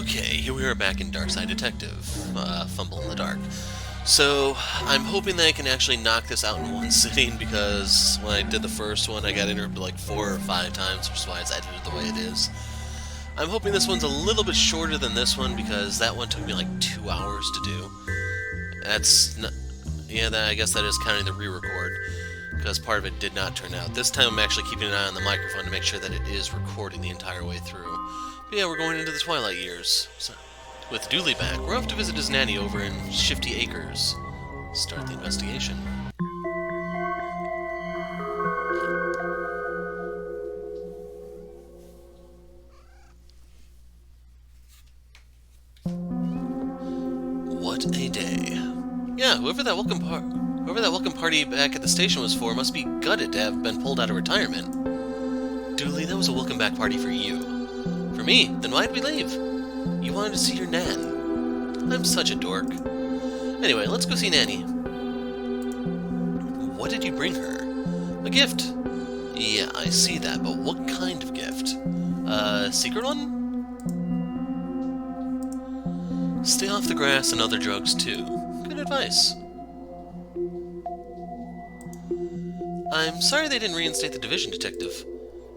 Okay, here we are back in Darkside Detective, Fumble in the Dark. So, I'm hoping that I can actually knock this out in one sitting, because when I did the first one, I got interrupted like 4 or 5 times, which is why it's edited the way it is. I'm hoping this one's a little bit shorter than this one, because that one took me like 2 hours to do. That's not... Yeah, I guess that is counting the re-record, because part of it did not turn out. This time I'm actually keeping an eye on the microphone to make sure that it is recording the entire way through. But yeah, we're going into the Twilight years. So, with Dooley back, we're off to visit his nanny over in Shifty Acres. Start the investigation. What a day. Yeah, whoever that welcome party back at the station was for must be gutted to have been pulled out of retirement. Dooley, that was a welcome back party for you. For me? Then why'd we leave? You wanted to see your Nan. I'm such a dork. Anyway, let's go see Nanny. What did you bring her? A gift. Yeah, I see that, but what kind of gift? Secret one? Stay off the grass and other drugs, too. Good advice. I'm sorry they didn't reinstate the division, Detective.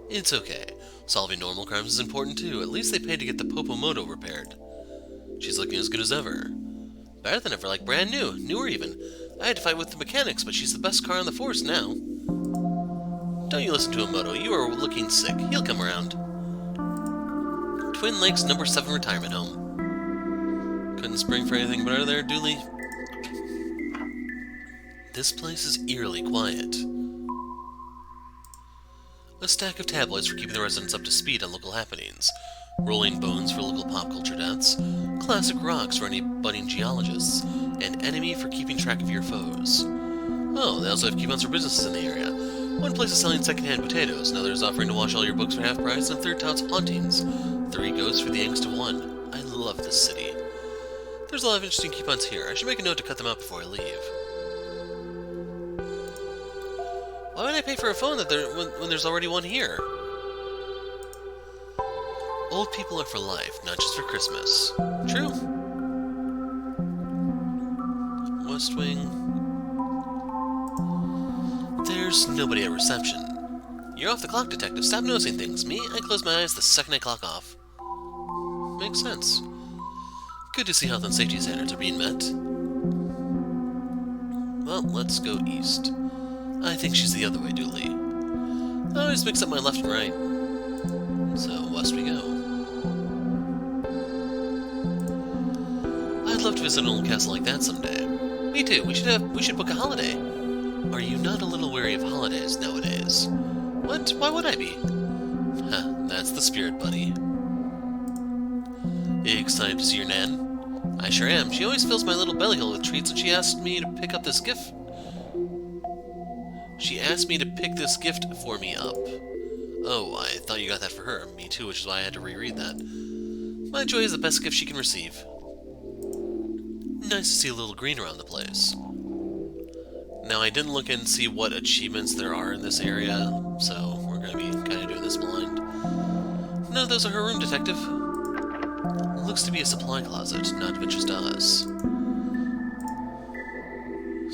It's okay. Solving normal crimes is important, too. At least they paid to get the Popomoto repaired. She's looking as good as ever. Better than ever, like brand new. Newer, even. I had to fight with the mechanics, but she's the best car on the force now. Don't you listen to him, Moto. You are looking sick. He'll come around. Twin Lakes number 7 retirement home. Couldn't spring for anything better there, Dooley? This place is eerily quiet. A stack of tabloids for keeping the residents up to speed on local happenings. Rolling Bones for local pop culture deaths. Classic Rocks for any budding geologists. And Enemy for keeping track of your foes. Oh, they also have coupons for businesses in the area. One place is selling secondhand potatoes, another is offering to wash all your books for half price, and a third touts hauntings. 3 ghosts for the angst of 1. I love this city. There's a lot of interesting coupons here. I should make a note to cut them out before I leave. Why would I pay for a phone when there's already one here? Old people are for life, not just for Christmas. True. West Wing. There's nobody at reception. You're off the clock, Detective. Stop noticing things. Me, I close my eyes the second I clock off. Makes sense. Good to see health and safety standards are being met. Well, let's go east. I think she's the other way, Dooley. I always mix up my left and right. So, west we go. I'd love to visit an old castle like that someday. Me too. We should book a holiday. Are you not a little wary of holidays nowadays? What? Why would I be? Huh, that's the spirit, buddy. Excited to see your Nan? I sure am. She always fills my little belly hole with treats, and she asked me to pick up this gift. She asked me to pick this gift for me up. Oh, I thought you got that for her. Me too, which is why I had to reread that. My joy is the best gift she can receive. Nice to see a little green around the place. Now, I didn't look and see what achievements there are in this area, so we're going to be kind of doing this blind. No, those are her room, Detective. Looks to be a supply closet, not of interest to us.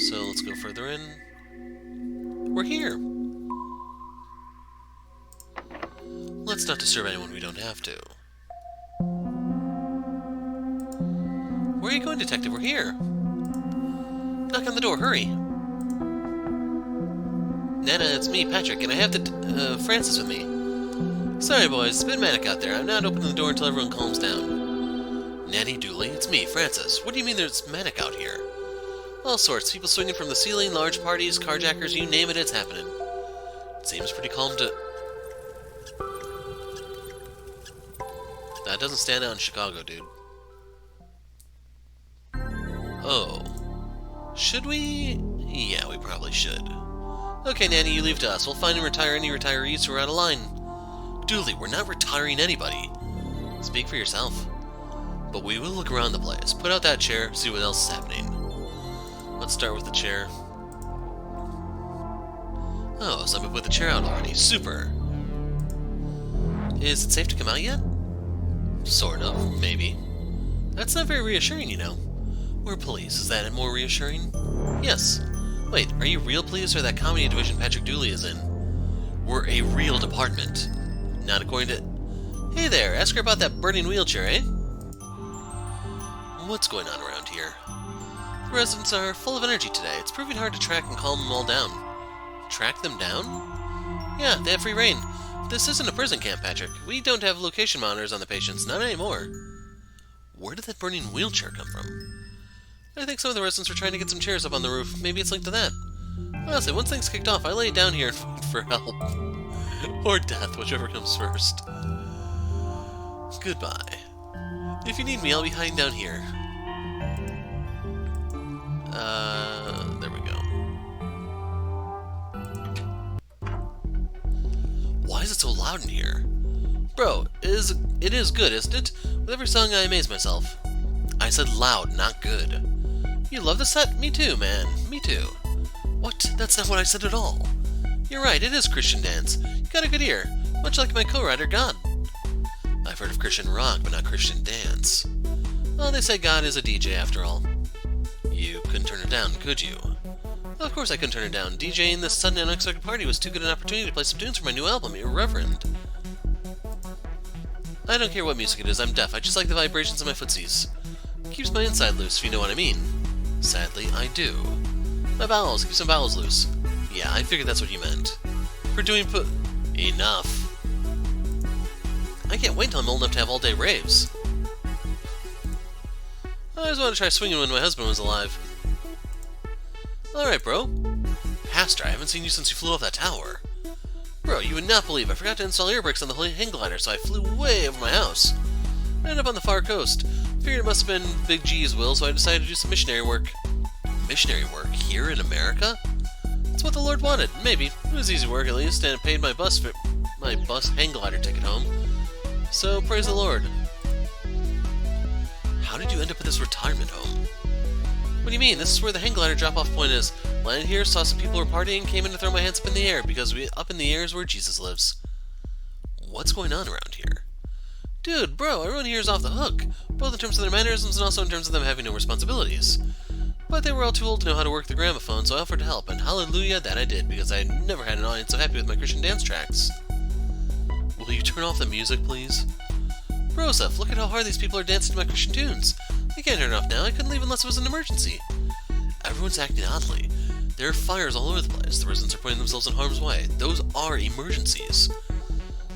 So, let's go further in. We're here. Let's not disturb anyone we don't have to. Where are you going, Detective? We're here. Knock on the door, hurry. Nana, it's me, Patrick, and I have Francis with me. Sorry, boys, it's a bit manic out there. I'm not opening the door until everyone calms down. Nanny, Dooley, it's me, Francis. What do you mean there's manic out here? All sorts. People swinging from the ceiling, large parties, carjackers, you name it, it's happening. It seems pretty calm to... That doesn't stand out in Chicago, dude. Oh. Should we? Yeah, we probably should. Okay, Nanny, you leave to us. We'll find and retire any retirees who are out of line. Dooley, we're not retiring anybody. Speak for yourself. But we will look around the place. Put out that chair, see what else is happening. Let's start with the chair. Oh, somebody put the chair out already. Super! Is it safe to come out yet? Sort of, maybe. That's not very reassuring, you know. We're police. Is that more reassuring? Yes. Wait, are you real police or that comedy division Patrick Dooley is in? We're a real department. Not according to... Hey there, ask her about that burning wheelchair, eh? What's going on around here? The residents are full of energy today. It's proving hard to track and calm them all down. Track them down? Yeah, they have free reign. This isn't a prison camp, Patrick. We don't have location monitors on the patients, not anymore. Where did that burning wheelchair come from? I think some of the residents were trying to get some chairs up on the roof. Maybe it's linked to that. Honestly, once things kicked off, I lay down here and wait for help. Or death, whichever comes first. Goodbye. If you need me, I'll be hiding down here. There we go. Why is it so loud in here? Bro, it is good, isn't it? With every song I amaze myself. I said loud, not good. You love the set? Me too, man. Me too. What? That's not what I said at all. You're right, it is Christian dance. You got a good ear. Much like my co-writer, God. I've heard of Christian rock, but not Christian dance. Well, they say God is a DJ after all. You couldn't turn it down, could you? Of course I couldn't turn it down. DJing this sudden and unexpected party was too good an opportunity to play some tunes for my new album, Irreverent. I don't care what music it is, I'm deaf. I just like the vibrations of my footsies. It keeps my inside loose, if you know what I mean. Sadly, I do. My bowels, keep some bowels loose. Yeah, I figured that's what you meant. For doing Enough. I can't wait until I'm old enough to have all-day raves. I always wanted to try swinging when my husband was alive. Alright, bro. Pastor, I haven't seen you since you flew off that tower. Bro, you would not believe I forgot to install air brakes on the hang glider, so I flew way over my house. I ended up on the far coast. Figured it must have been Big G's will, so I decided to do some missionary work. Missionary work? Here in America? That's what the Lord wanted. Maybe. It was easy work, at least, and it paid my bus hang glider ticket home. So, praise the Lord. How did you end up at this retirement home? What do you mean? This is where the hang glider drop-off point is. Landed here, saw some people were partying, came in to throw my hands up in the air, because up in the air is where Jesus lives. What's going on around here? Dude, bro, everyone here is off the hook, both in terms of their mannerisms and also in terms of them having no responsibilities. But they were all too old to know how to work the gramophone, so I offered to help, and hallelujah, that I did, because I never had an audience so happy with my Christian dance tracks. Will you turn off the music, please? Broseph, look at how hard these people are dancing to my Christian tunes. I can't turn it off now, I couldn't leave unless it was an emergency. Everyone's acting oddly. There are fires all over the place, the residents are putting themselves in harm's way. Those are emergencies.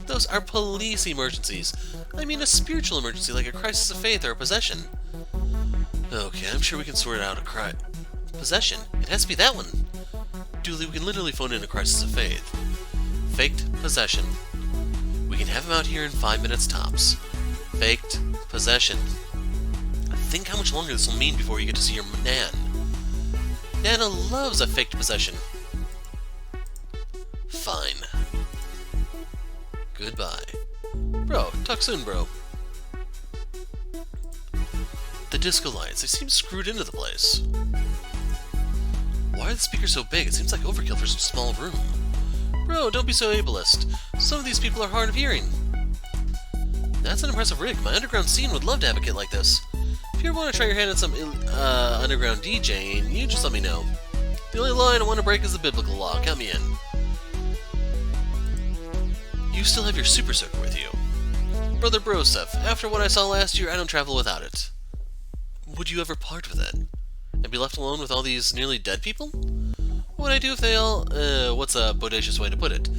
Those are police emergencies. I mean a spiritual emergency like a crisis of faith or a possession. Okay, I'm sure we can sort out a possession. It has to be that one. Dooley, we can literally phone in a crisis of faith. Faked possession. We can have him out here in 5 minutes tops. Faked possession. Think how much longer this will mean before you get to see your Nan. Nana loves a faked possession. Fine. Goodbye. Bro, talk soon, bro. The disco lights, they seem screwed into the place. Why are the speakers so big? It seems like overkill for such a small room. Bro, don't be so ableist. Some of these people are hard of hearing. That's an impressive rig. My underground scene would love to have a kit like this. If you ever want to try your hand at some underground DJing, you just let me know. The only law I don't want to break is the biblical law. Count me in. You still have your Super Soaker with you. Brother Broseph, after what I saw last year, I don't travel without it. Would you ever part with it? And be left alone with all these nearly dead people? What would I do if they all, what's a bodacious way to put it?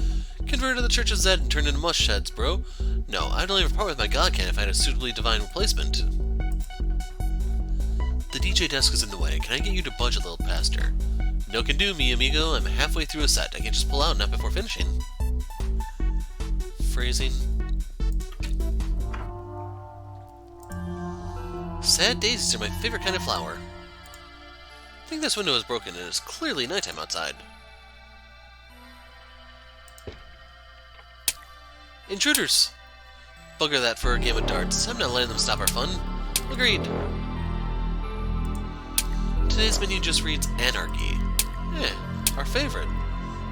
Convert to the Church of Zed and turn into mush heads, bro. No, I'd only ever part with my God can if I had a suitably divine replacement. The DJ desk is in the way. Can I get you to budge a little past her? No can do, mi amigo. I'm halfway through a set. I can't just pull out not before finishing. Phrasing. Sad daisies are my favorite kind of flower. I think this window is broken and it's clearly nighttime outside. Intruders! Bugger that for a game of darts. I'm not letting them stop our fun. Agreed. Today's menu just reads Anarchy. Our favorite.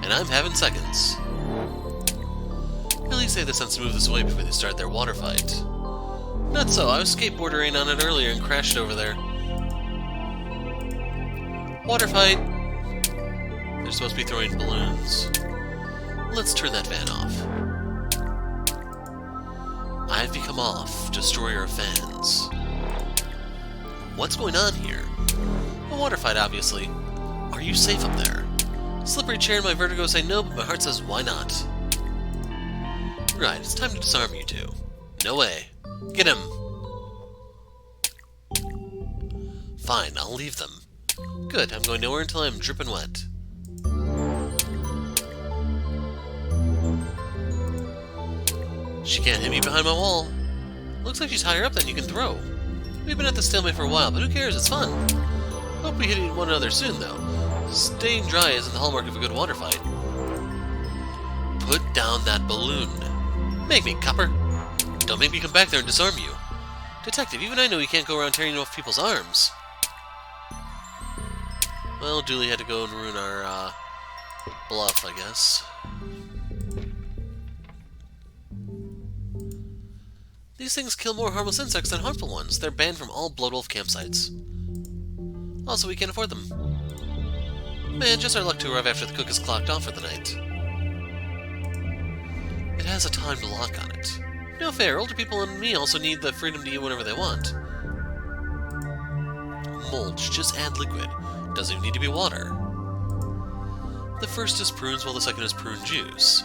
And I'm having seconds. Police say they sense to move this away before they start their water fight. No, Not so. I was skateboarding on it earlier and crashed over there. Water fight! They're supposed to be throwing balloons. Let's turn that fan off. I've become off, destroyer of fans. What's going on here? A water fight, obviously. Are you safe up there? Slippery chair and my vertigo say no, but my heart says why not? Right, it's time to disarm you two. No way. Get him! Fine, I'll leave them. Good, I'm going nowhere until I'm dripping wet. She can't hit me behind my wall. Looks like she's higher up than you can throw. We've been at this stalemate for a while, but who cares? It's fun. Hope we hit one another soon, though. Staying dry isn't the hallmark of a good water fight. Put down that balloon. Make me, copper. Don't make me come back there and disarm you. Detective, even I know you can't go around tearing off people's arms. Well, Dooley had to go and ruin our, bluff, I guess. These things kill more harmless insects than harmful ones. They're banned from all Bloodwolf campsites. Also, we can't afford them. Man, just our luck to arrive after the cook is clocked off for the night. It has a timed lock on it. No fair, older people and me also need the freedom to eat whatever they want. Mulch, just add liquid. Doesn't even need to be water. The first is prunes, while the second is prune juice.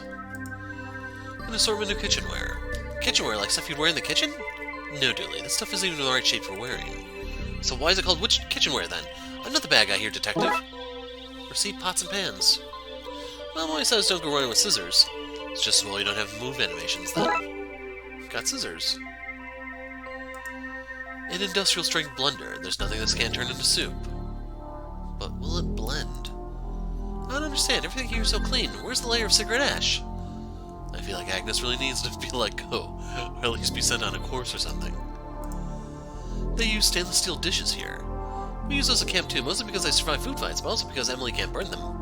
An assortment of kitchenware. Kitchenware, like stuff you'd wear in the kitchen? No, Dooley, that stuff isn't even the right shape for wearing. So why is it called kitchenware, then? I'm not the bad guy here, detective. Receipt pots and pans. Well, my says don't go running with scissors. It's just as well you don't have move animations, then. Got scissors. An industrial-strength blender. There's nothing this can't turn into soup. But will it blend? I don't understand. Everything here is so clean. Where's the layer of cigarette ash? I feel like Agnes really needs to be let go, or at least be sent on a course or something. They use stainless steel dishes here. We use those at camp too, mostly because they survive food fights, but also because Emily can't burn them.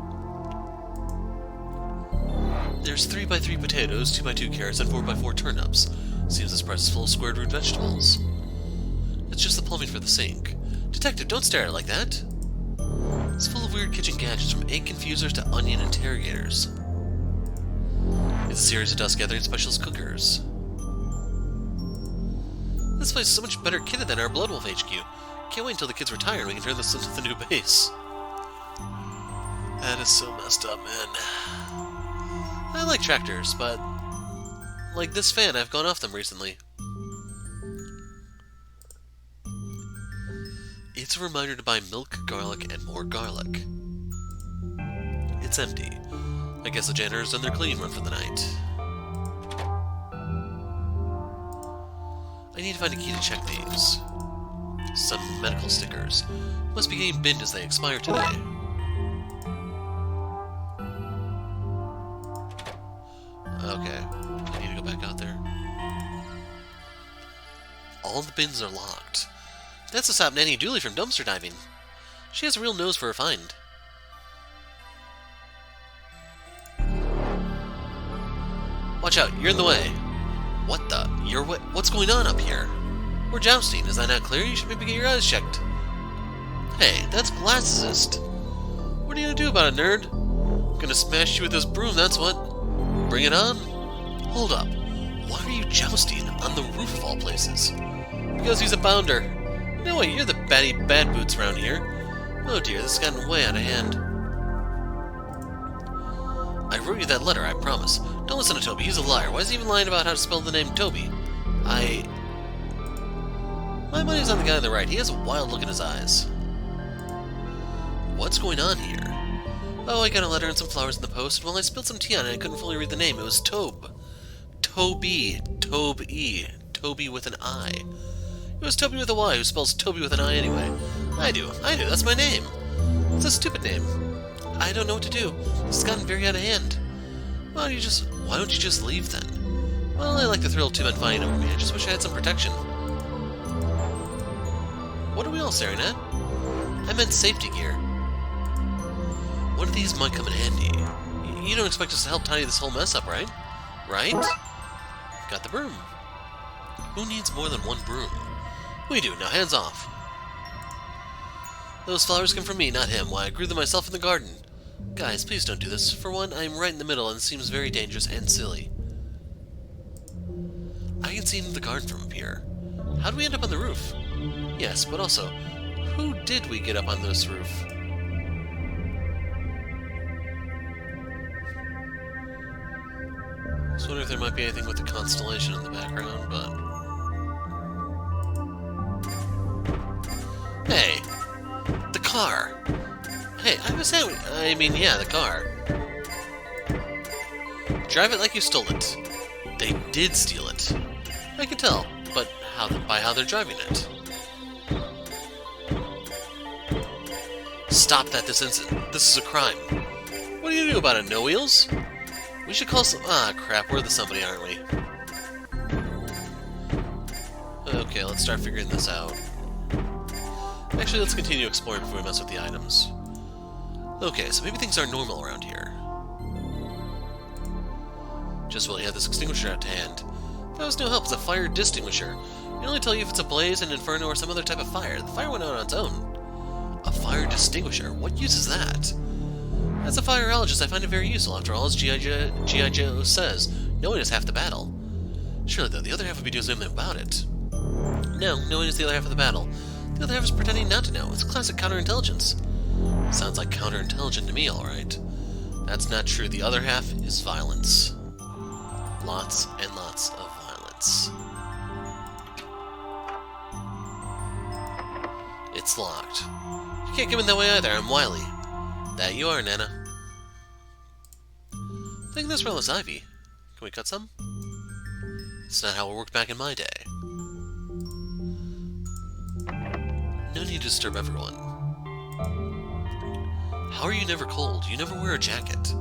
There's 3x3 potatoes, 2x2 carrots, and 4x4 turnips. Seems this press is full of squared root vegetables. It's just the plumbing for the sink. Detective, don't stare at it like that! It's full of weird kitchen gadgets, from egg confusers to onion interrogators. It's a series of dust gathering specialist cookers. This place is so much better kitted than our Bloodwolf HQ. Can't wait until the kids retire and we can turn this into the new base. That is so messed up, man. I like tractors, but like this fan, I've gone off them recently. It's a reminder to buy milk, garlic, and more garlic. It's empty. I guess the janitor's done their cleaning run for the night. I need to find a key to check these. Some medical stickers. Must be getting binned as they expire today. Okay, I need to go back out there. All the bins are locked. That's to stop Nanny Dooley from dumpster diving. She has a real nose for a find. Watch out, you're in the way. What the? You're what? What's going on up here? We're jousting, is that not clear? You should maybe get your eyes checked. Hey, that's glassist. What are you gonna do about it, nerd? I'm gonna smash you with this broom, that's what. Bring it on. Hold up. Why are you jousting on the roof of all places? Because he's a bounder. No way, you're the bad boots around here. Oh dear, this has gotten way out of hand. I wrote you that letter, I promise. Don't listen to Toby, he's a liar. Why is he even lying about how to spell the name Toby? My money's on the guy on the right. He has a wild look in his eyes. What's going on here? Oh, I got a letter and some flowers in the post, and while I spilled some tea on it, I couldn't fully read the name. It was Tobe. Toby. Tobe. Toby with an I. It was Toby with a Y, who spells Toby with an I anyway. I do. That's my name. It's a stupid name. I don't know what to do. This has gotten very out of hand. Why don't you just leave then? Well, I like the thrill of two men fighting over me. I just wish I had some protection. What are we all staring at? I meant safety gear. One of these might come in handy. You don't expect us to help tidy this whole mess up, right? Right? Got the broom. Who needs more than one broom? We do, now hands off. Those flowers come from me, not him. Why, I grew them myself in the garden. Guys, please don't do this. For one, I'm right in the middle and it seems very dangerous and silly. I can see into the garden from up here. How did we end up on the roof? Yes, but also, who did we get up on this roof? I was wondering if there might be anything with the constellation in the background, but... Hey! The car! Hey, I was saying... yeah, the car. Drive it like you stole it. They did steal it. I can tell, but by how they're driving it. Stop that this instant. This is a crime. What do you do about it, no wheels? We should call some... Ah, crap, we're the somebody, aren't we? Okay, let's start figuring this out. Actually, let's continue exploring before we mess with the items. Okay, so maybe things are normal around here. Just while you have this extinguisher at hand. That was no help, it's a fire distinguisher. It only tell you if it's a blaze, an inferno, or some other type of fire. The fire went out on its own. A fire distinguisher? What use is that? As a fireologist, I find it very useful. After all, as G.I. Joe says, knowing is half the battle. Surely, though, the other half would be doing something about it. No, knowing is the other half of the battle. The other half is pretending not to know. It's classic counterintelligence. Sounds like counterintelligent to me, alright. That's not true. The other half is violence. Lots and lots of violence. It's locked. You can't come in that way either. I'm wily. That you are, Nana. Look at this relic ivy. Can we cut some? It's not how it worked back in my day. No need to disturb everyone. How are you never cold? You never wear a jacket.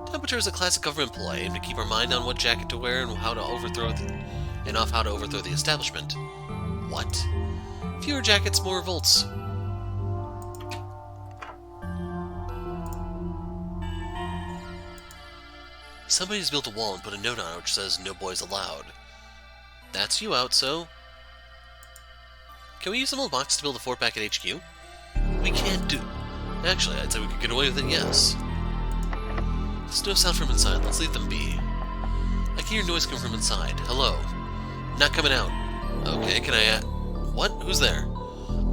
Temperature is a classic government ploy aimed to keep our mind on what jacket to wear and how to overthrow the establishment. What? Fewer jackets, more revolts. Somebody's built a wall and put a note on it which says, "No boys allowed." That's you out, so... Can we use some old boxes to build a fort back at HQ? We can't do... Actually, I'd say we could get away with it, yes. There's no sound from inside, let's leave them be. I can hear noise come from inside. Hello. Not coming out. Okay, can I... What? Who's there?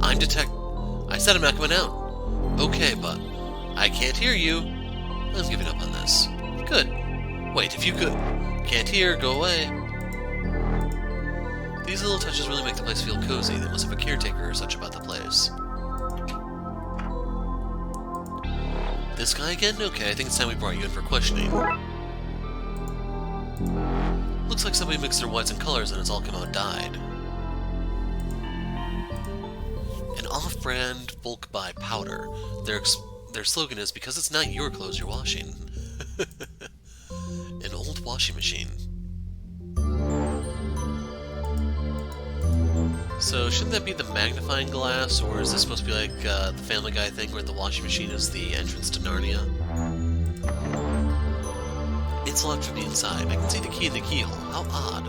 I'm I said I'm not coming out. Okay, but... I can't hear you. I'm giving up on this. Good. Wait, if you could... Can't hear, go away. These little touches really make the place feel cozy. They must have a caretaker or such about the place. This guy again? Okay, I think it's time we brought you in for questioning. Looks like somebody mixed their whites and colors and it's all come out dyed. An off-brand bulk buy powder. Their slogan is, because it's not your clothes you're washing. An old washing machine. So, shouldn't that be the magnifying glass, or is this supposed to be like the Family Guy thing where the washing machine is the entrance to Narnia? It's locked from the inside. I can see the key in the keyhole. How odd.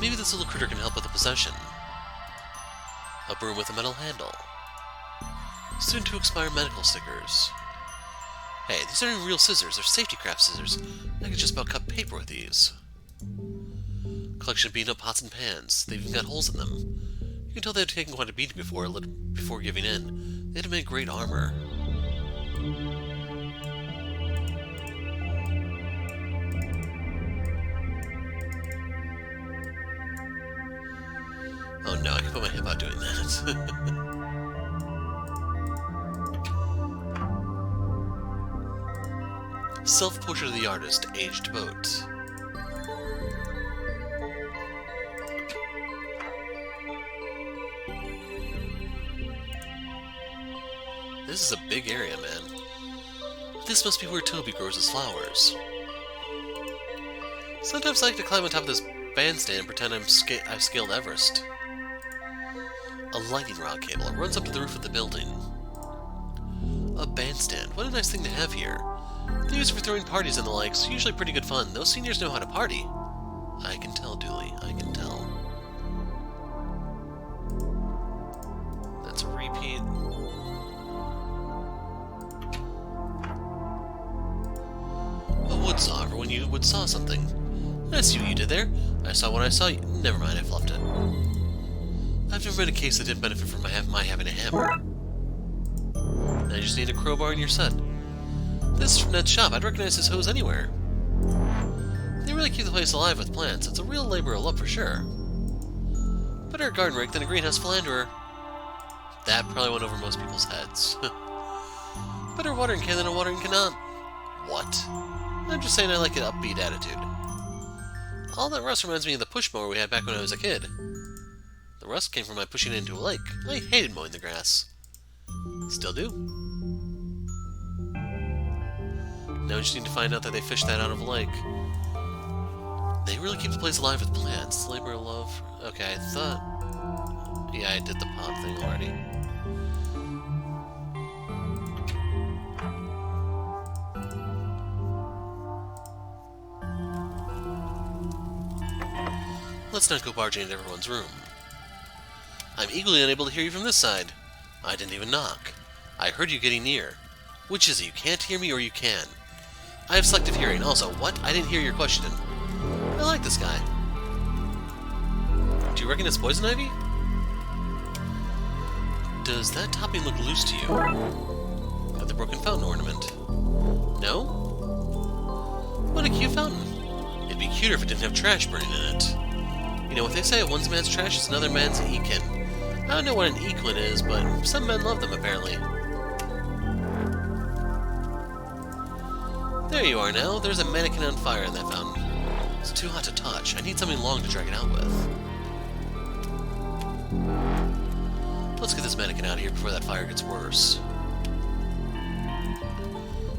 Maybe this little critter can help with the possession. A broom with a metal handle. Soon to expire medical stickers. Hey, these aren't even real scissors, they're safety craft scissors. I could just about cut paper with these. Collection of beaten up pots and pans. They've even got holes in them. You can tell they've taken quite a beating before giving in. They'd have made great armor. Oh no, I can put my hip out doing that. Self-portrait of the artist, aged boat. This is a big area, man. This must be where Toby grows his flowers. Sometimes I like to climb on top of this bandstand and pretend I've scaled Everest. A lightning rod cable. It runs up to the roof of the building. A bandstand. What a nice thing to have here. They use it for throwing parties and the likes. Usually pretty good fun. Those seniors know how to party. I can tell, Dooley. I can tell. That's a repeat. A woodsaw for when you would saw something. I see what you did there. I saw what I saw. Never mind, I fluffed it. I've never read a case that didn't benefit from my having a hammer. Now you just need a crowbar in your set. This is from Ned's shop. I'd recognize his hose anywhere. They really keep the place alive with plants. It's a real labor of love for sure. Better a garden rake than a greenhouse philanderer. That probably went over most people's heads. Better a watering can than a watering cannot. What? I'm just saying I like an upbeat attitude. All that rust reminds me of the push mower we had back when I was a kid. The rust came from my pushing it into a lake. I hated mowing the grass. Still do. Now we just need to find out that they fished that out of a lake. They really keep the place alive with plants. Labor of love. Okay, I thought... Yeah, I did the pot thing already. Let's not go barging into everyone's room. I'm equally unable to hear you from this side. I didn't even knock. I heard you getting near. Which is it? You can't hear me or you can? I have selective hearing. Also, what? I didn't hear your question. I like this guy. Do you reckon it's poison ivy? Does that topping look loose to you? Got the broken fountain ornament. No? What a cute fountain. It'd be cuter if it didn't have trash burning in it. You know what they say, one man's trash is another man's ekin. I don't know what an equin is, but some men love them, apparently. There you are now. There's a mannequin on fire in that fountain. It's too hot to touch. I need something long to drag it out with. Let's get this mannequin out of here before that fire gets worse.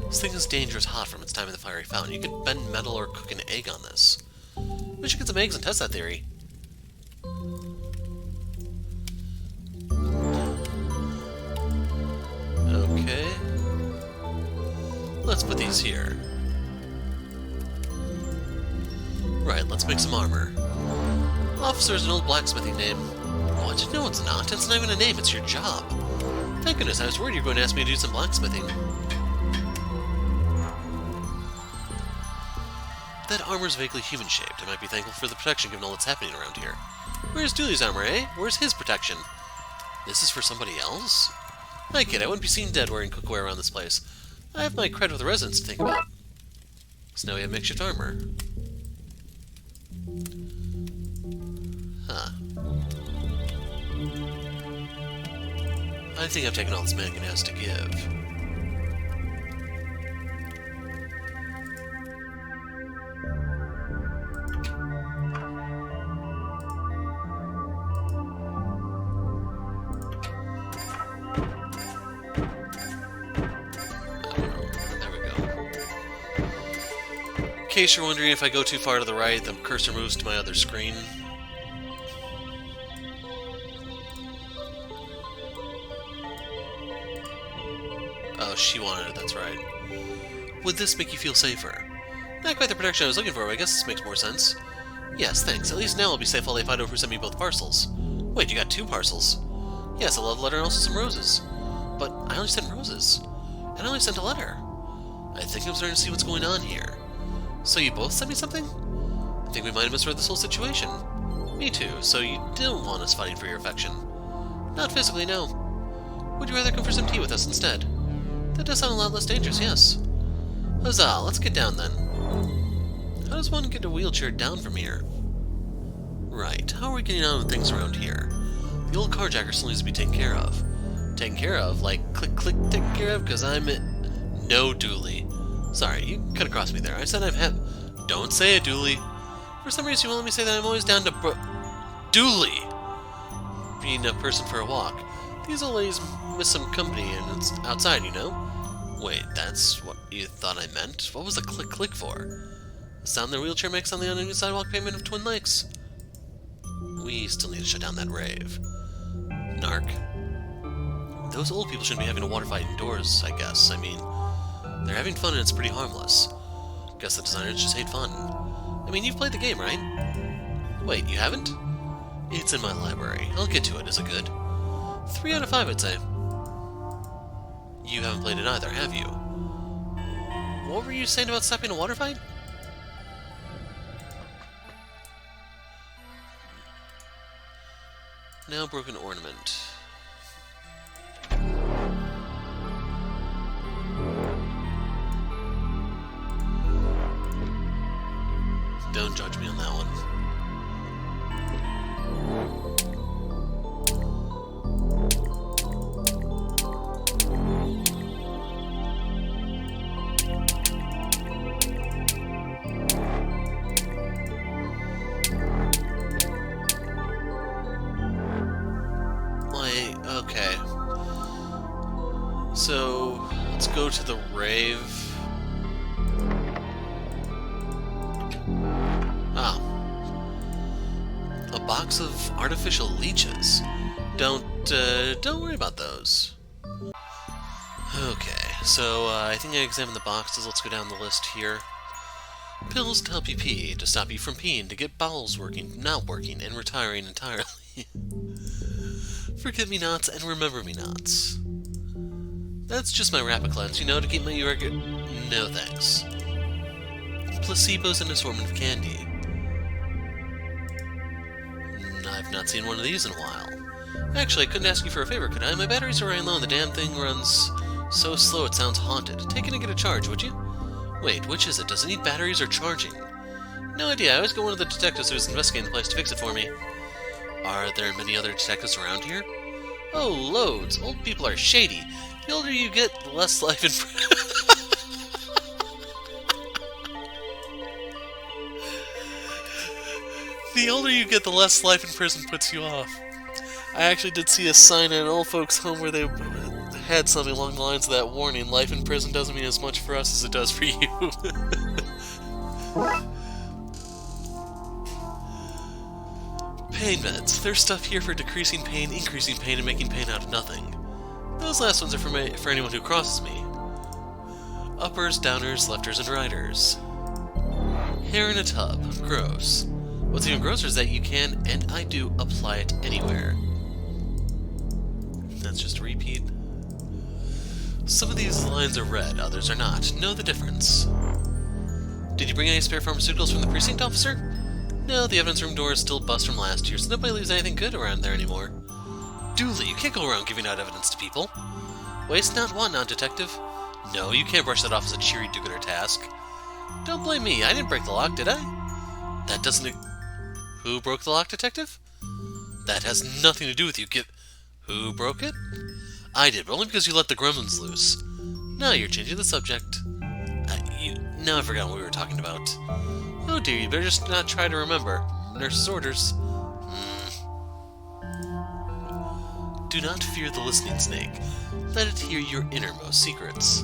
This thing is dangerous hot from its time in the fiery fountain. You could bend metal or cook an egg on this. We should get some eggs and test that theory. Okay. Let's put these here. Right, let's make some armor. Officer's an old blacksmithing name. What? No, it's not. It's not even a name, it's your job. Thank goodness, I was worried you were going to ask me to do some blacksmithing. That armor's vaguely human-shaped. I might be thankful for the protection given all that's happening around here. Where's Dooley's armor, eh? Where's his protection? This is for somebody else? I kid, I wouldn't be seen dead wearing cookware around this place. I have my cred with the residents to think about. So now we have makeshift armor. Huh. I think I've taken all this mannequin has to give. In case you're wondering, if I go too far to the right, the cursor moves to my other screen. Oh, she wanted it, that's right. Would this make you feel safer? Not quite the protection I was looking for, but I guess this makes more sense. Yes, thanks. At least now I'll be safe while they find out who sent me both parcels. Wait, you got 2 parcels? Yes, a love letter and also some roses. But I only sent roses. And I only sent a letter. I think I'm starting to see what's going on here. So you both sent me something? I think we might have misread this whole situation. Me too, so you don't want us fighting for your affection. Not physically, no. Would you rather come for some tea with us instead? That does sound a lot less dangerous, yes. Huzzah, let's get down then. How does one get a wheelchair down from here? Right, how are we getting on with things around here? The old carjacker still needs to be taken care of. Taken care of? Like, click, click, taken care of? Because I'm... No, Dooley. Sorry, you cut across me there. I said I've had... Don't say it, Dooley. For some reason you won't let me say that I'm always down to Dooley! Being a person for a walk. These old ladies miss some company and it's outside, you know? Wait, that's what you thought I meant? What was the click click for? The sound their wheelchair makes on the uneven sidewalk pavement of Twin Lakes. We still need to shut down that rave. Narc. Those old people shouldn't be having a water fight indoors, I guess. I mean, They're having fun and it's pretty harmless. Guess the designers just hate fun. I mean, you've played the game, right? Wait, you haven't? It's in my library. I'll get to it. Is it good? 3 out of 5, I'd say. You haven't played it either, have you? What were you saying about stopping a water fight? Now broken ornament. Don't judge me on that one. Okay. So, let's go to the rave. Ah. A box of artificial leeches. Don't worry about those. Okay, so I think I examined the boxes. Let's go down the list here. Pills to help you pee, to stop you from peeing, to get bowels not working, and retiring entirely. Forget-me-nots and remember-me-nots. That's just my rapid cleanse, you know, to keep my regular... No thanks. Placebos and assortment of candy. I've not seen one of these in a while. Actually, I couldn't ask you for a favor, could I? My batteries are running low and the damn thing runs so slow it sounds haunted. Take it and get a charge, would you? Wait, which is it? Does it need batteries or charging? No idea. I always go one of the detectives who's investigating the place to fix it for me. Are there many other detectives around here? Oh, loads. Old people are shady. The older you get, the less life in... The older you get, the less life in prison puts you off. I actually did see a sign at an old folks' home where they had something along the lines of that warning. Life in prison doesn't mean as much for us as it does for you. Pain meds. There's stuff here for decreasing pain, increasing pain, and making pain out of nothing. Those last ones are for anyone who crosses me. Uppers, downers, lefters, and righters. Hair in a tub. Gross. What's even grosser is that you can, and I do, apply it anywhere. That's just a repeat. Some of these lines are red, others are not. Know the difference. Did you bring any spare pharmaceuticals from the precinct, officer? No, the evidence room door is still bust from last year, so nobody leaves anything good around there anymore. Dooley, you can't go around giving out evidence to people. Waste not, want not, detective. No, you can't brush that off as a cheery do-gooder task. Don't blame me, I didn't break the lock, did I? That doesn't... Who broke the lock, detective? That has nothing to do with you, Who broke it? I did, but only because you let the gremlins loose. Now you're changing the subject. Now I've forgotten what we were talking about. Oh dear, you better just not try to remember. Nurse's orders. Do not fear the listening snake. Let it hear your innermost secrets.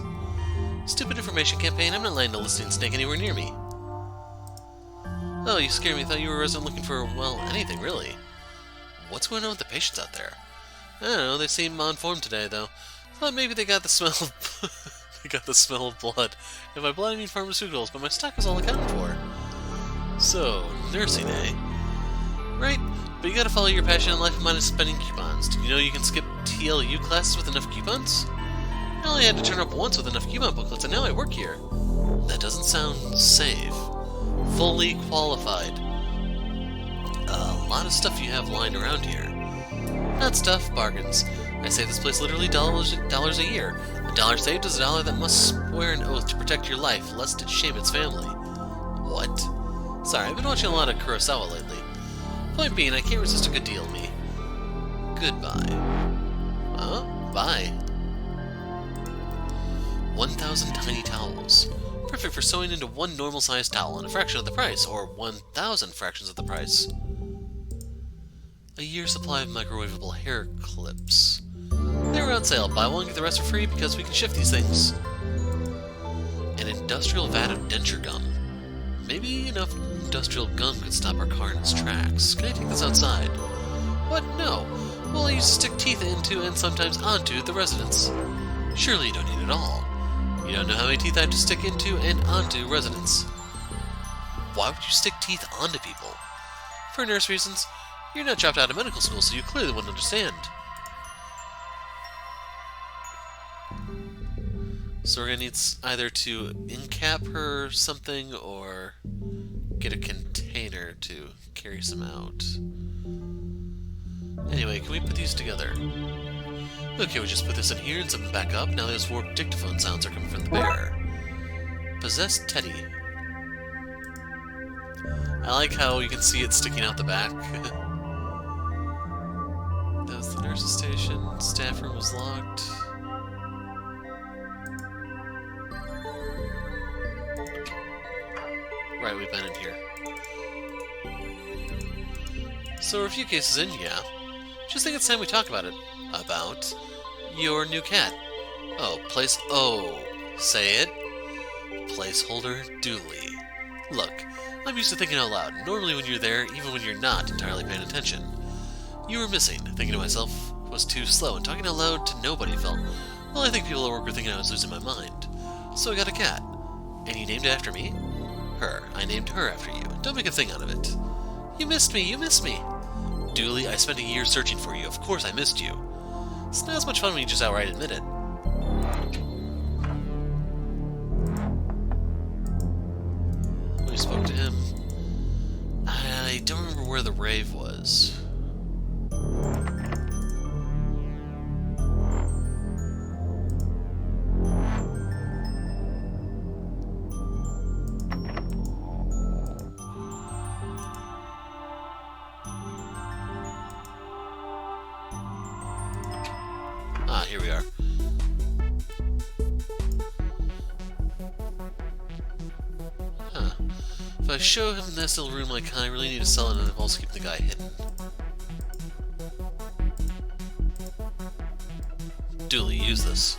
Stupid information campaign, I'm not letting the listening snake anywhere near me. Oh, you scared me. I thought you were a resident looking for, well, anything, really. What's going on with the patients out there? I don't know, they seem on form today, though. Thought maybe they got the smell of... they got the smell of blood. And by blood I mean pharmaceuticals, but my stock is all accounted for. So, nursing, eh? Right, but you gotta follow your passion in life and mind spending coupons. Did you know you can skip TLU classes with enough coupons? I only had to turn up once with enough coupon booklets, and now I work here. That doesn't sound safe. Fully qualified. A lot of stuff you have lying around here. Not stuff, bargains. I save this place literally dollars a year. A dollar saved is a dollar that must swear an oath to protect your life, lest it shame its family. What? Sorry, I've been watching a lot of Kurosawa lately. Point being, I can't resist a good deal, me. Goodbye. Bye. 1,000 tiny towels. Perfect for sewing into one normal-sized towel on a fraction of the price, or 1,000 fractions of the price. A year's supply of microwavable hair clips. They were on sale. Buy one, get the rest for free, because we can shift these things. An industrial vat of denture gum. Maybe enough industrial gum could stop our car in its tracks. Can I take this outside? What? No. Well, I used to stick teeth into and sometimes onto the residents. Surely you don't need it all. You You don't know how many teeth I have to stick into and onto residents. Why would you stick teeth onto people? For nurse reasons. You're not dropped out of medical school, so you clearly wouldn't understand. So we're gonna need either to incap her or something, or get a container to carry some out. Anyway, can we put these together? Okay, we just put this in here and zip it back up. Now those warped dictaphone sounds are coming from the bearer. Possessed Teddy. I like how you can see it sticking out the back. That was the nurse's station. Staff room was locked. Right, we've been in here. So we're a few cases in, yeah. Just think it's time we talk about it. About your new cat. Say it. Placeholder Dooley. Look, I'm used to thinking out loud. Normally when you're there, even when you're not entirely paying attention. You were missing. Thinking to myself was too slow, and talking out loud to nobody felt, well, I think people at work were thinking I was losing my mind. So I got a cat. And you named it after me? Her. I named her after you. Don't make a thing out of it. You missed me. Dooley, I spent a year searching for you. Of course I missed you. It's not as much fun when you just outright admit it. We spoke to him. I don't remember where the rave was. Ah, here we are. Huh. If I show him this little room like I really need to sell it, and involves keeping the guy hidden. Dooley, use this.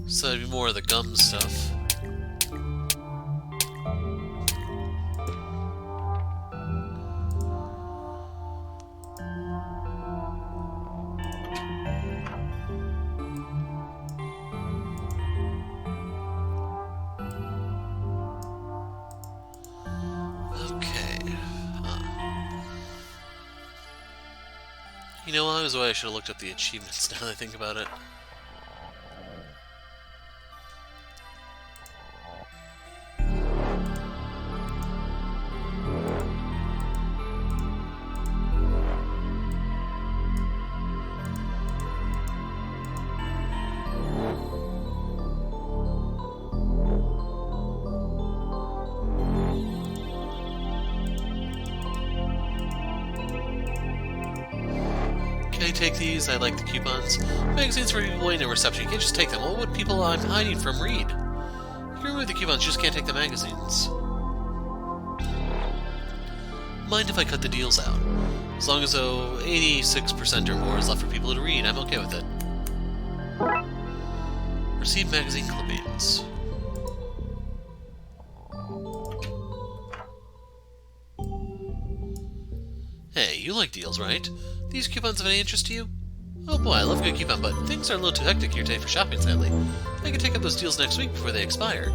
So that'd be more of the gum stuff. Okay. You know, I was away. I should have looked up the achievements now that I think about it. Can I take these? I like the coupons. Magazines for people waiting at reception. You can't just take them. What would people I'm hiding from read? You can remove the coupons, you just can't take the magazines. Mind if I cut the deals out? As long as 86% or more is left for people to read, I'm okay with it. Receive magazine clippings. Hey, you like deals, right? These coupons of any interest to you? Oh boy, I love a good coupon, but things are a little too hectic here today for shopping, sadly. I can take up those deals next week before they expire.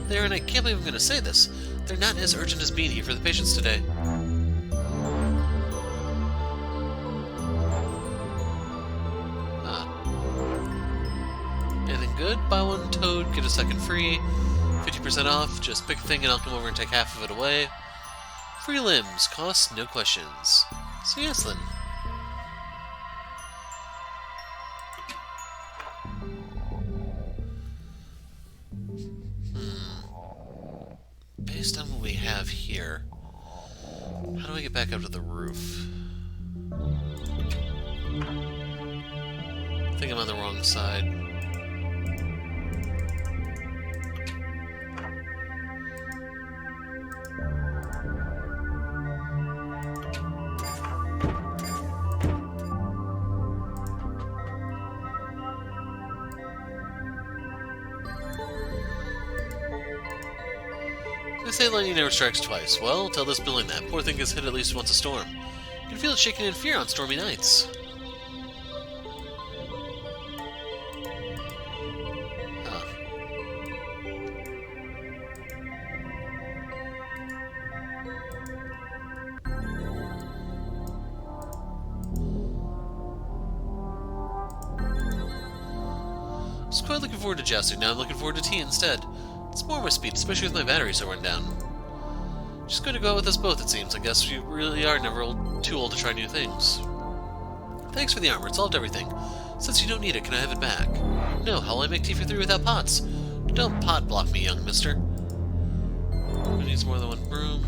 There, and I can't believe I'm going to say this, they're not as urgent as Beanie for the patients today. Anything good? Buy one toad, get a second free. 50% off, just pick a thing and I'll come over and take half of it away. Free limbs, cost no questions. So yes then. Based on what we have here, how do I get back up to the roof? think I'm on the wrong side. They say lightning never strikes twice. Well, tell this building that. Poor thing gets hit at least once a storm. You can feel it shaking in fear on stormy nights. Huh. I was quite looking forward to jousting. Now I'm looking forward to tea instead. It's more my speed, especially with my battery so run down. She's going to go out with us both, it seems. I guess you really are never too old to try new things. Thanks for the armor, it solved everything. Since you don't need it, can I have it back? No, how will I make tea for 3 without pots? Don't pot block me, young mister. Who needs more than one broom?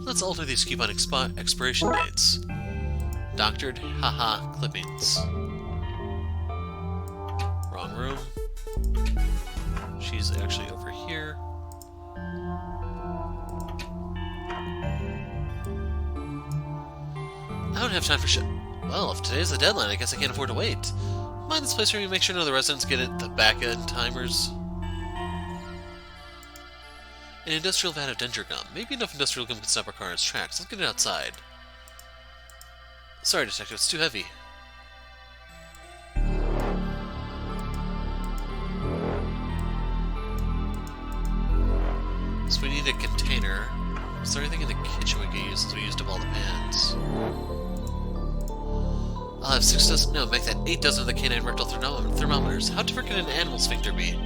Let's alter these coupon expiration dates. Doctored, haha, clippings. Wrong room. She's actually over here. I don't have time for shit. Well, if today's the deadline, I guess I can't afford to wait. Mind this place for me, make sure none of the residents get it, the back-end timers. An industrial vat of denture gum. Maybe enough industrial gum can stop our car in its tracks. Let's get it outside. Sorry, Detective, it's too heavy. So we need a container. Is there anything in the kitchen we can use since we used up all the pans? I'll have 6 dozen. No, make that 8 dozen of the canine rectal thermometers. How different can an animal sphincter be?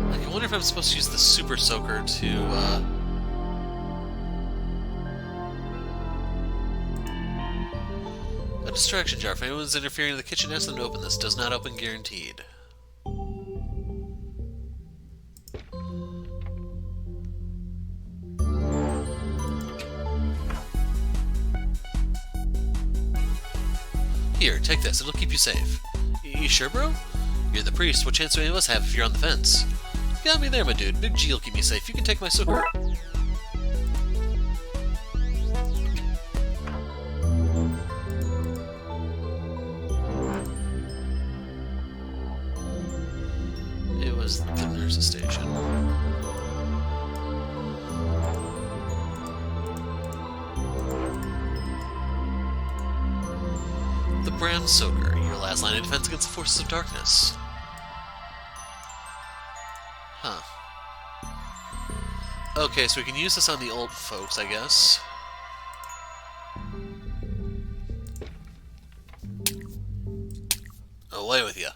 I wonder if I'm supposed to use the super soaker to, A distraction jar. If anyone's interfering in the kitchen, ask them to open this. Does not open, guaranteed. Here, take this. It'll keep you safe. You sure, bro? You're the priest. What chance do any of us have if you're on the fence? Got me there, my dude. Big G will keep me safe. You can take my soaker. It was the nurse's station. The Brown Soaker, your last line of defense against the forces of darkness. Huh. Okay, so we can use this on the old folks, I guess. Away with ya.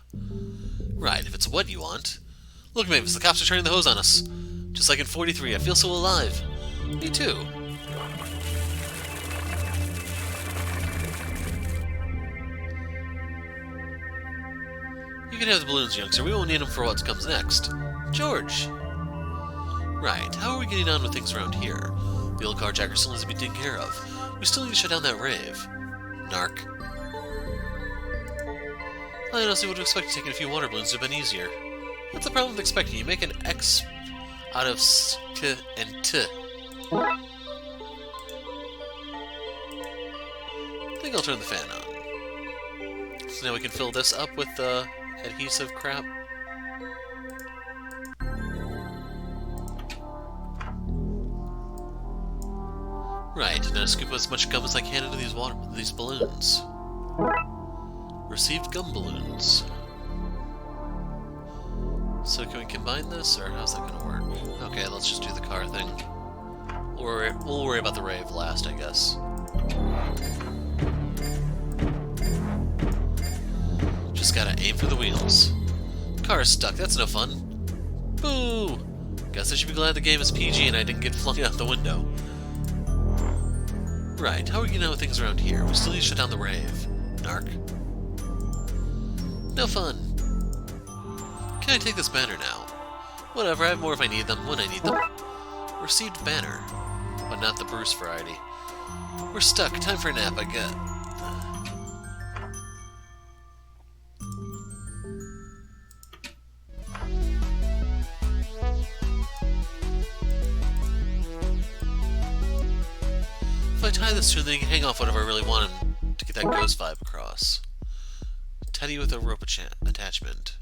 Right, if it's what you want. Look, Mavis, the cops are turning the hose on us. Just like in 43, I feel so alive. Me too. You can have the balloons, youngster. We won't need them for what comes next. George! Right, how are we getting on with things around here? The old carjacker still needs to be taken care of. We still need to shut down that rave. Narc. I honestly would have expected taking a few water balloons would have been easier. What's the problem with expecting? You make an X out of sk and t. I think I'll turn the fan on. So now we can fill this up with the adhesive crap. Right, Now scoop as much gum as I can into these balloons. Received gum balloons. So can we combine this, or how's that gonna work? Okay, let's just do the car thing. We'll worry about the rave last, I guess. Just gotta aim for the wheels. Car's stuck, that's no fun. Boo! Guess I should be glad the game is PG and I didn't get flung out the window. Right, how are we gonna know things around here? We still need to shut down the rave. Narc. No fun. Can I take this banner now? Whatever, I have more if I need them, when I need them. Received banner. But not the Bruce variety. We're stuck, time for a nap, I guess. If I tie this to, then you can hang off whatever I really want to get that ghost vibe across. Teddy with a rope attachment.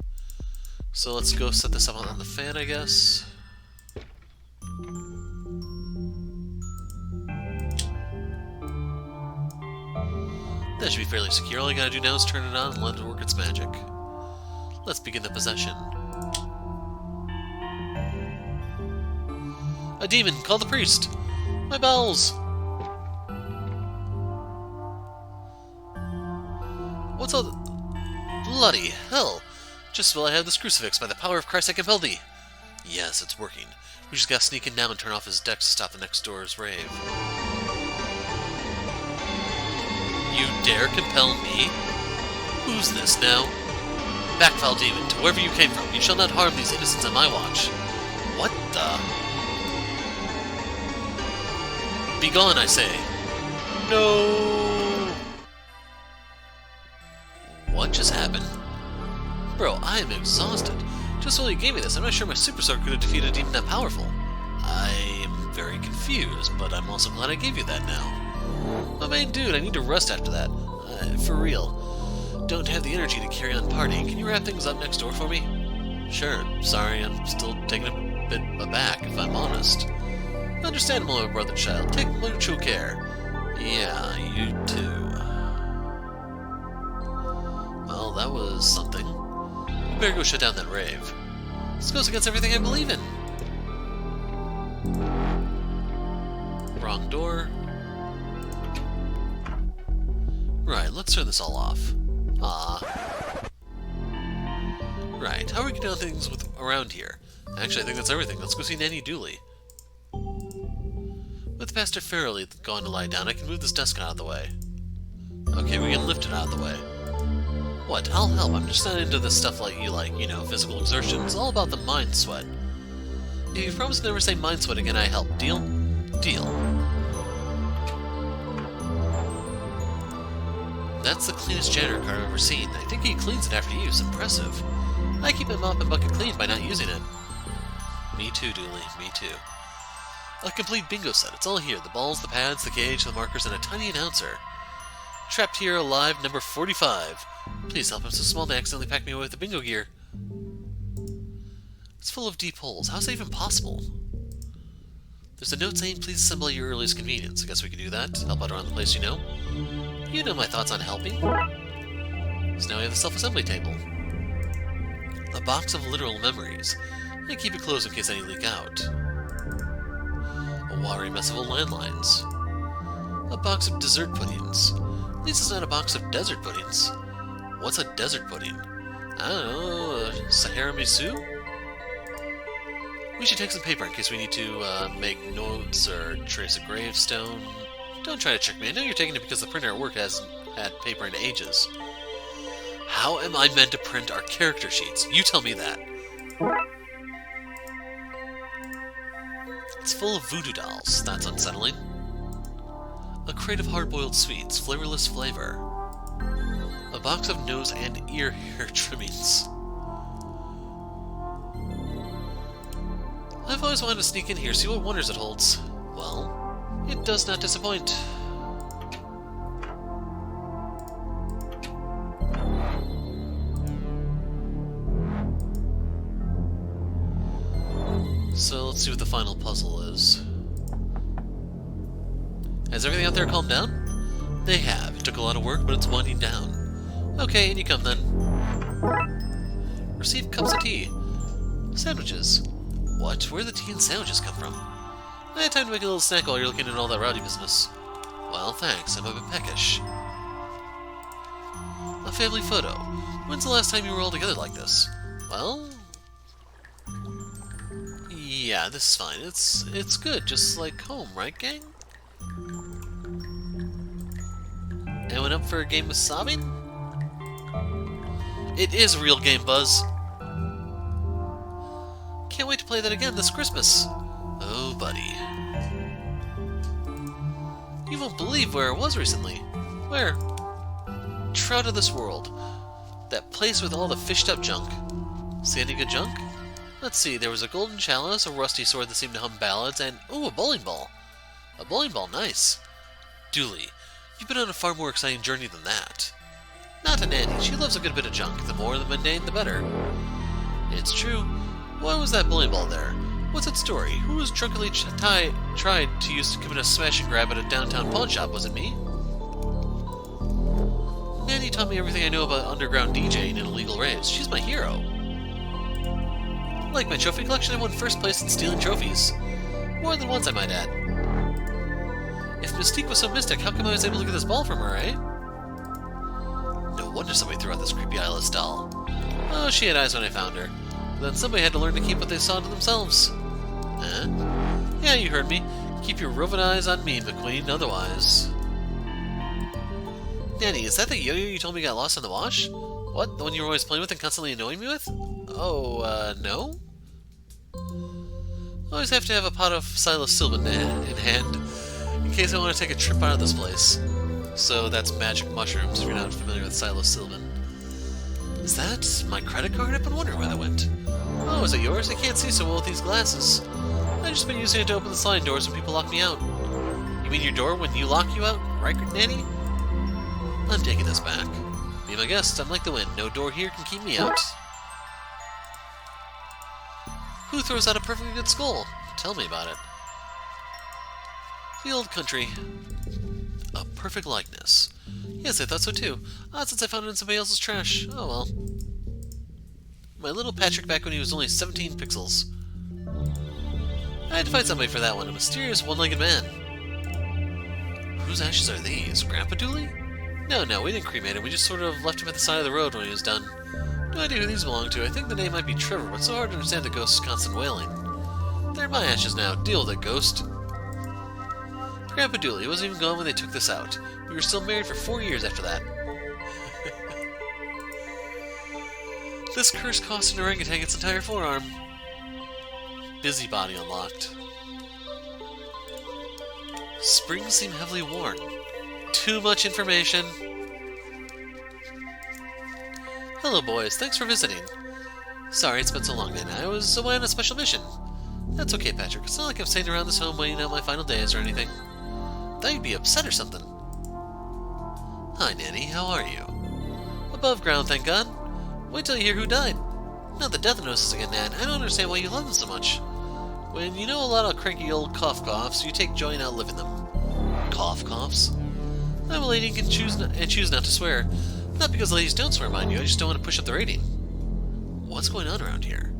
So let's go set this up on the fan, I guess. That should be fairly secure. All I gotta do now is turn it on and let it work its magic. Let's begin the possession. A demon! Call the priest! My bowels! What's all the... Bloody hell! Just as well I have this crucifix. By the power of Christ I compel thee! Yes, it's working. We just gotta sneak in now and turn off his decks to stop the next door's rave. You dare compel me? Who's this now? Back, foul demon, to wherever you came from. You shall not harm these innocents on my watch. What the... Begone, I say! No! What just happened? Bro, I am exhausted. Just while you gave me this, I'm not sure my super sword could have defeated a demon that powerful. I am very confused, but I'm also glad I gave you that now. My main dude, I need to rest after that. For real. Don't have the energy to carry on partying. Can you wrap things up next door for me? Sure. Sorry, I'm still taking a bit aback, if I'm honest. Understandable, my brother child. Take mutual care. Yeah, you too. Well, that was something. We better go shut down that rave. This goes against everything I believe in. Wrong door. Right, let's turn this all off. Right, how are we getting on things around here? Actually, I think that's everything. Let's go see Nanny Dooley. With Pastor Farrelly gone to lie down, I can move this desk out of the way. Okay, we can lift it out of the way. What? I'll help. I'm just not into this stuff like you know, physical exertion. It's all about the mind sweat. If you promise to never say mind sweat again, I help. Deal? Deal. That's the cleanest janitor car I've ever seen. I think he cleans it after use. Impressive. I keep my mop and bucket clean by not using it. Me too, Dooley. Me too. A complete bingo set. It's all here. The balls, the pads, the cage, the markers, and a tiny announcer. Trapped here alive, number 45. Please help, I'm so small they accidentally packed me away with the bingo gear. It's full of deep holes. How's that even possible? There's a note saying, please assemble at your earliest convenience. I guess we could do that. Help out around the place, you know. You know my thoughts on helping. So now we have the self-assembly table. A box of literal memories. I keep it closed in case any leak out. A watery mess of old landlines. A box of dessert puddings. At least it's not a box of desert puddings. What's a desert pudding? I don't know, Sahara Misu? We should take some paper in case we need to make notes or trace a gravestone. Don't try to trick me. I know you're taking it because the printer at work hasn't had paper in ages. How am I meant to print our character sheets? You tell me that. It's full of voodoo dolls. That's unsettling. A crate of hard-boiled sweets, flavorless flavor. A box of nose and ear hair trimmings. I've always wanted to sneak in here, see what wonders it holds. Well, it does not disappoint. So let's see what the final puzzle is. Has everything out there calmed down? They have. It took a lot of work, but it's winding down. Okay, in you come then. Receive cups of tea. Sandwiches. What? Where do the tea and sandwiches come from? I had time to make a little snack while you're looking at all that rowdy business. Well, thanks. I'm a bit peckish. A family photo. When's the last time you were all together like this? Well... yeah, this is fine. It's good, just like home, right, gang? Anyone up for a game of sobbing? It is a real game, Buzz. Can't wait to play that again this Christmas. Oh, buddy. You won't believe where I was recently. Where? Trout of this world. That place with all the fished up junk. See any good junk? Let's see, there was a golden chalice, a rusty sword that seemed to hum ballads, and, ooh, a bowling ball. A bowling ball, nice. Dooley, you've been on a far more exciting journey than that. Not to Nanny, she loves a good bit of junk. The more the mundane, the better. It's true. Why was that bowling ball there? What's its story? Who was drunkenly tried to commit a smash and grab at a downtown pawn shop? Was it me? Nanny taught me everything I know about underground DJing and illegal raves. She's my hero. Like my trophy collection, I won first place in stealing trophies. More than once, I might add. If Mystique was so mystic, how come I was able to get this ball from her, eh? No wonder somebody threw out this creepy eyeless doll. Oh, she had eyes when I found her. But then somebody had to learn to keep what they saw to themselves. Huh? Yeah, you heard me. Keep your roving eyes on me, McQueen, otherwise... Nanny, is that the yo-yo you told me got lost in the wash? What? The one you were always playing with and constantly annoying me with? Oh, no? Always have to have a pot of psilocybin in hand, in case I want to take a trip out of this place. So that's magic mushrooms, if you're not familiar with psilocybin. Is that my credit card? I've been wondering where that went. Oh, is it yours? I can't see so well with these glasses. I've just been using it to open the sliding doors when people lock me out. You mean your door when you lock you out, right, Nanny? I'm taking this back. Be my guest, I'm like the wind. No door here can keep me out. Who throws out a perfectly good skull? Tell me about it. The old country. A perfect likeness. Yes, I thought so too. Odd since I found it in somebody else's trash. Oh well. My little Patrick back when he was only 17 pixels. I had to find somebody for that one. A mysterious one-legged man. Whose ashes are these? Grandpa Dooley? No, we didn't cremate him. We just sort of left him at the side of the road when he was done. No idea who these belong to. I think the name might be Trevor, but it's so hard to understand the ghost's constant wailing. They're my ashes now. Deal with it, ghost. Grandpa Dooley wasn't even gone when they took this out. We were still married for 4 years after that. This curse cost an orangutan its entire forearm. Busybody unlocked. Springs seem heavily worn. Too much information. Hello, boys. Thanks for visiting. Sorry it's been so long, man. I was away on a special mission. That's okay, Patrick. It's not like I'm staying around this home waiting out my final days or anything. Thought you'd be upset or something. Hi, Nanny. How are you? Above ground, thank God. Wait till you hear who died. Not the death notices again, Nan. I don't understand why you love them so much. When you know a lot of cranky old coughs, you take joy in outliving them. Coughs? I'm a lady and can choose not to swear. Not because ladies don't swear, mind you. I just don't want to push up the rating. What's going on around here?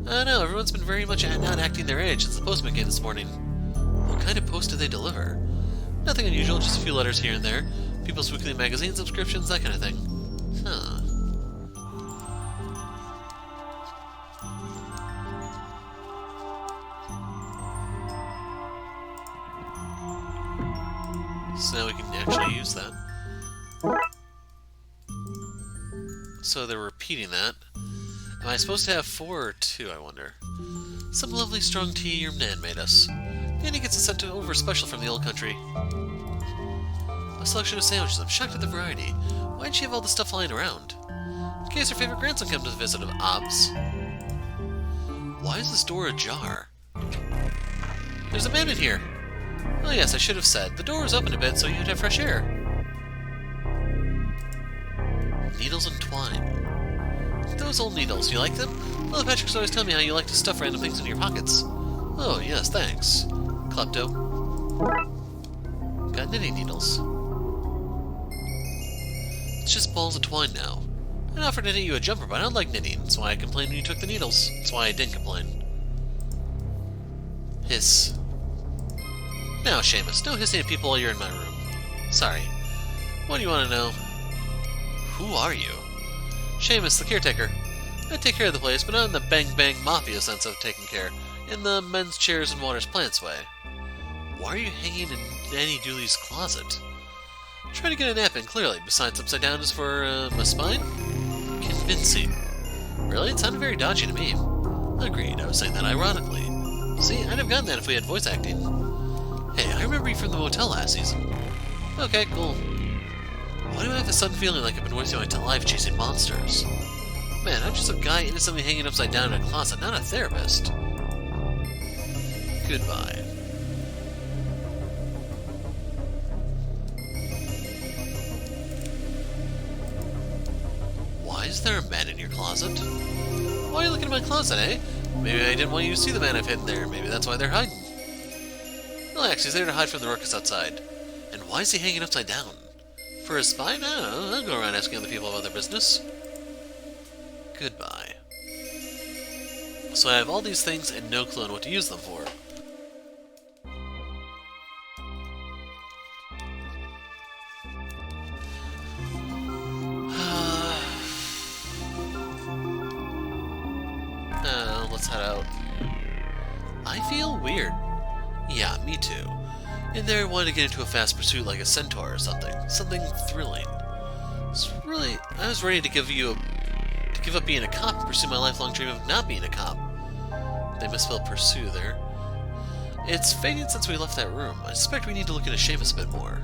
I don't know. Everyone's been very much not acting their age since the postman came this morning. What kind of post do they deliver? Nothing unusual, just a few letters here and there. People's weekly magazine subscriptions, that kind of thing. Huh. So now we can actually use that. So they're repeating that. Am I supposed to have 4 or 2, I wonder? Some lovely strong tea your Nan made us. Nanny gets a sent over special from the old country. A selection of sandwiches. I'm shocked at the variety. Why'd she have all this stuff lying around? In case her favorite grandson comes to visit him, obs. Why is this door ajar? There's a man in here! Oh yes, I should have said. The door is open a bit so you'd have fresh air. Needles and twine. Those old needles, you like them? Well, Patrick's always telling me how you like to stuff random things into your pockets. Oh, yes, thanks. Klepto. Got knitting needles. It's just balls of twine now. I offered to knit you a jumper, but I don't like knitting. That's why I complained when you took the needles. That's why I didn't complain. Hiss. Now, Seamus, no hissing at people while you're in my room. Sorry. What do you want to know? Who are you? Seamus, the caretaker. I take care of the place, but not in the bang-bang mafia sense of taking care. In the men's chairs and waters plants way. Why are you hanging in Nanny Dooley's closet? Trying to get a nap in, clearly. Besides, upside down is for, my spine? Convincing. Really? It sounded very dodgy to me. Agreed, I was saying that ironically. See, I'd have gotten that if we had voice acting. Hey, I remember you from the motel last season. Okay, cool. Why do I have this sudden feeling like I've been wasting my life chasing monsters? Man, I'm just a guy innocently hanging upside down in a closet, not a therapist. Goodbye. Why is there a man in your closet? Why are you looking in my closet, eh? Maybe I didn't want you to see the man I've hidden there. Maybe that's why they're hiding. Relax, he's there to hide from the ruckus outside. And why is he hanging upside down? For a spy? I don't know. I'll go around asking other people about their business. Goodbye. So I have all these things and no clue on what to use them for. Let's head out. I feel weird. Yeah, me too. In there I wanted to get into a fast pursuit like a centaur or something. Something thrilling. I was ready to give up being a cop and pursue my lifelong dream of not being a cop. They misspelled pursue there. It's fading since we left that room. I suspect we need to look into Seamus a bit more.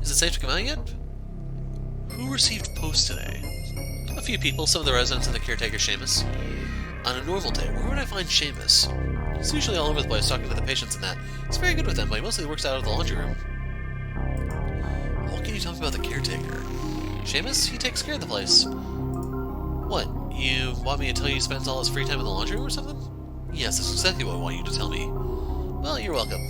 Is it safe to come out yet? Who received post today? A few people, some of the residents and the caretaker Seamus. On a normal day, where would I find Seamus? He's usually all over the place talking to the patients and that. He's very good with them, but he mostly works out of the laundry room. What can you tell me about the caretaker? Seamus? He takes care of the place. What? You want me to tell you he spends all his free time in the laundry room or something? Yes, that's exactly what I want you to tell me. Well, you're welcome.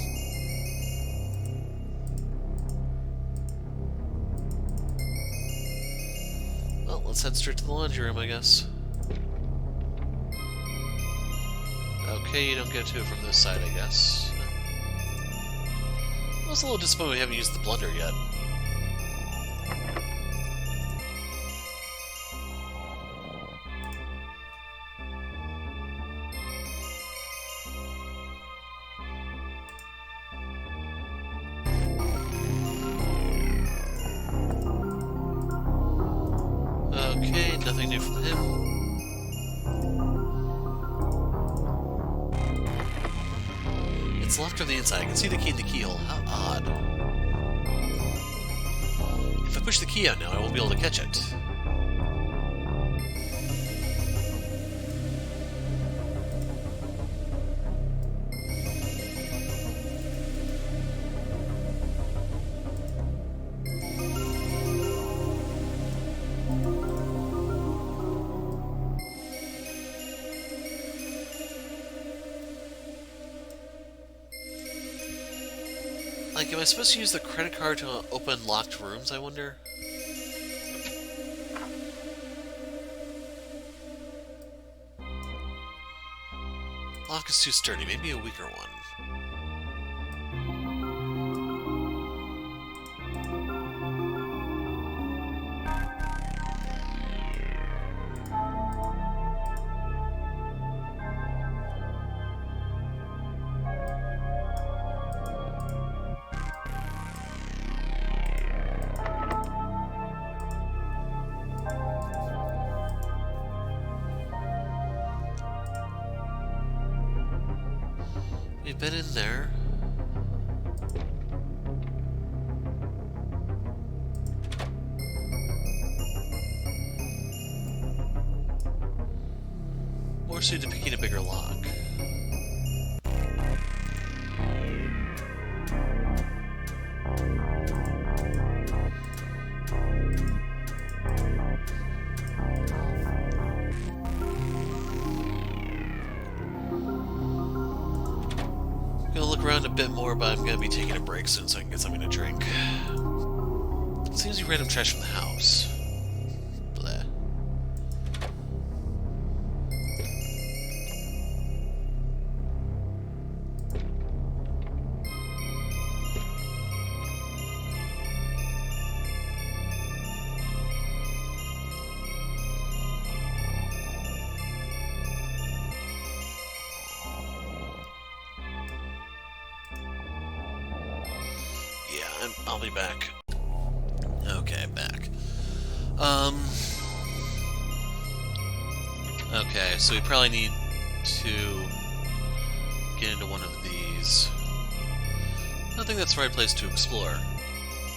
Well, let's head straight to the laundry room, I guess. Okay, you don't get to it from this side, I guess. I was a little disappointed we haven't used the blender yet. Okay, nothing new from him. It's locked from the inside. I can see the key in the keyhole. How odd. If I push the key out now, I won't be able to catch it. Like, am I supposed to use the credit card to open locked rooms, I wonder? Lock is too sturdy, maybe a weaker one. We've been in there. More suited to picking a bigger lock. Gonna look around a bit more, but I'm gonna be taking a break soon so I can get something to drink. Seems you random trash from the house. Blah. Yeah, I'll be back. Okay, back. Okay, so we probably need to get into one of these. I don't think that's the right place to explore.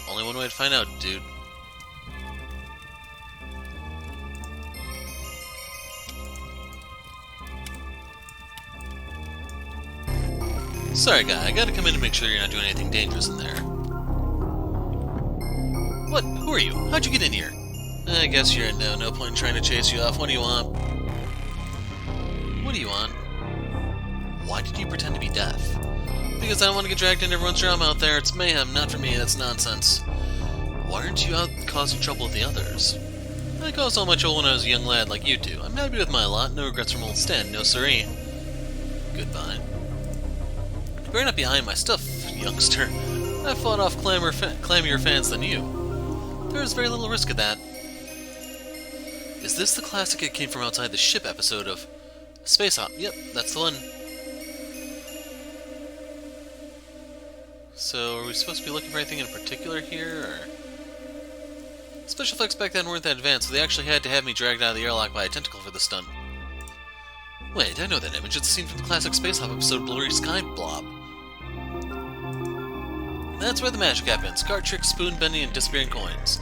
Only one way to find out, dude. Sorry, guy, I gotta come in to make sure you're not doing anything dangerous in there. What? Who are you? How'd you get in here? I guess you're in no point in trying to chase you off. What do you want? What do you want? Why did you pretend to be deaf? Because I don't want to get dragged into everyone's drama out there. It's mayhem, not for me, that's nonsense. Why aren't you out causing trouble with the others? I caused so much trouble when I was a young lad like you two. I'm happy with my lot, no regrets from old Stan, no siree. Goodbye. You better not be eyeing my stuff, youngster. I fought off clammier fans than you. There's very little risk of that. Is this the classic It Came From Outside the Ship episode of Space Hop? Yep, that's the one. So, are we supposed to be looking for anything in particular here, or... Special effects back then weren't that advanced, so they actually had to have me dragged out of the airlock by a tentacle for the stunt. Wait, I know that image. It's a scene from the classic Space Hop episode Blurry Sky Blob. That's where the magic happens. Card tricks, spoon bending, and disappearing coins.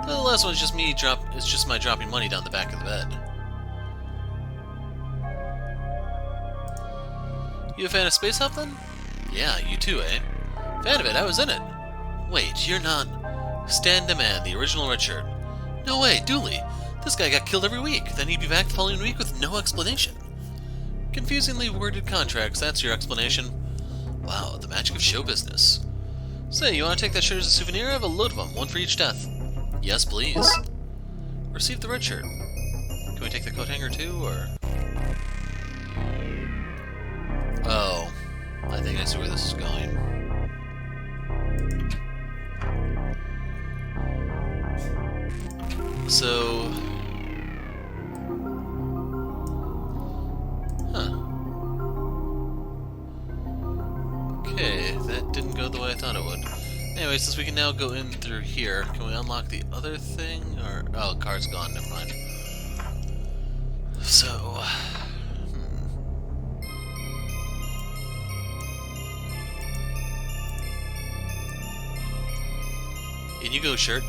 The last one is just my dropping money down the back of the bed. You a fan of Space Hop then? Yeah, you too, eh? Fan of it, I was in it. Wait, you're not... Stan Demand, the original red shirt. No way, Dooley. This guy got killed every week, then he'd be back the following week with no explanation. Confusingly worded contracts, that's your explanation. Wow, the magic of show business. Say, you want to take that shirt as a souvenir? I have a load of them, one for each death. Yes, please. Receive the red shirt. Can we take the coat hanger too, or...? Oh, I think I see where this is going. So... Huh. Okay, that didn't go the way I thought it would. Anyway, since we can now go in through here, can we unlock the other thing? Or... Oh, the card's gone, never mind. So... In you go, shirt.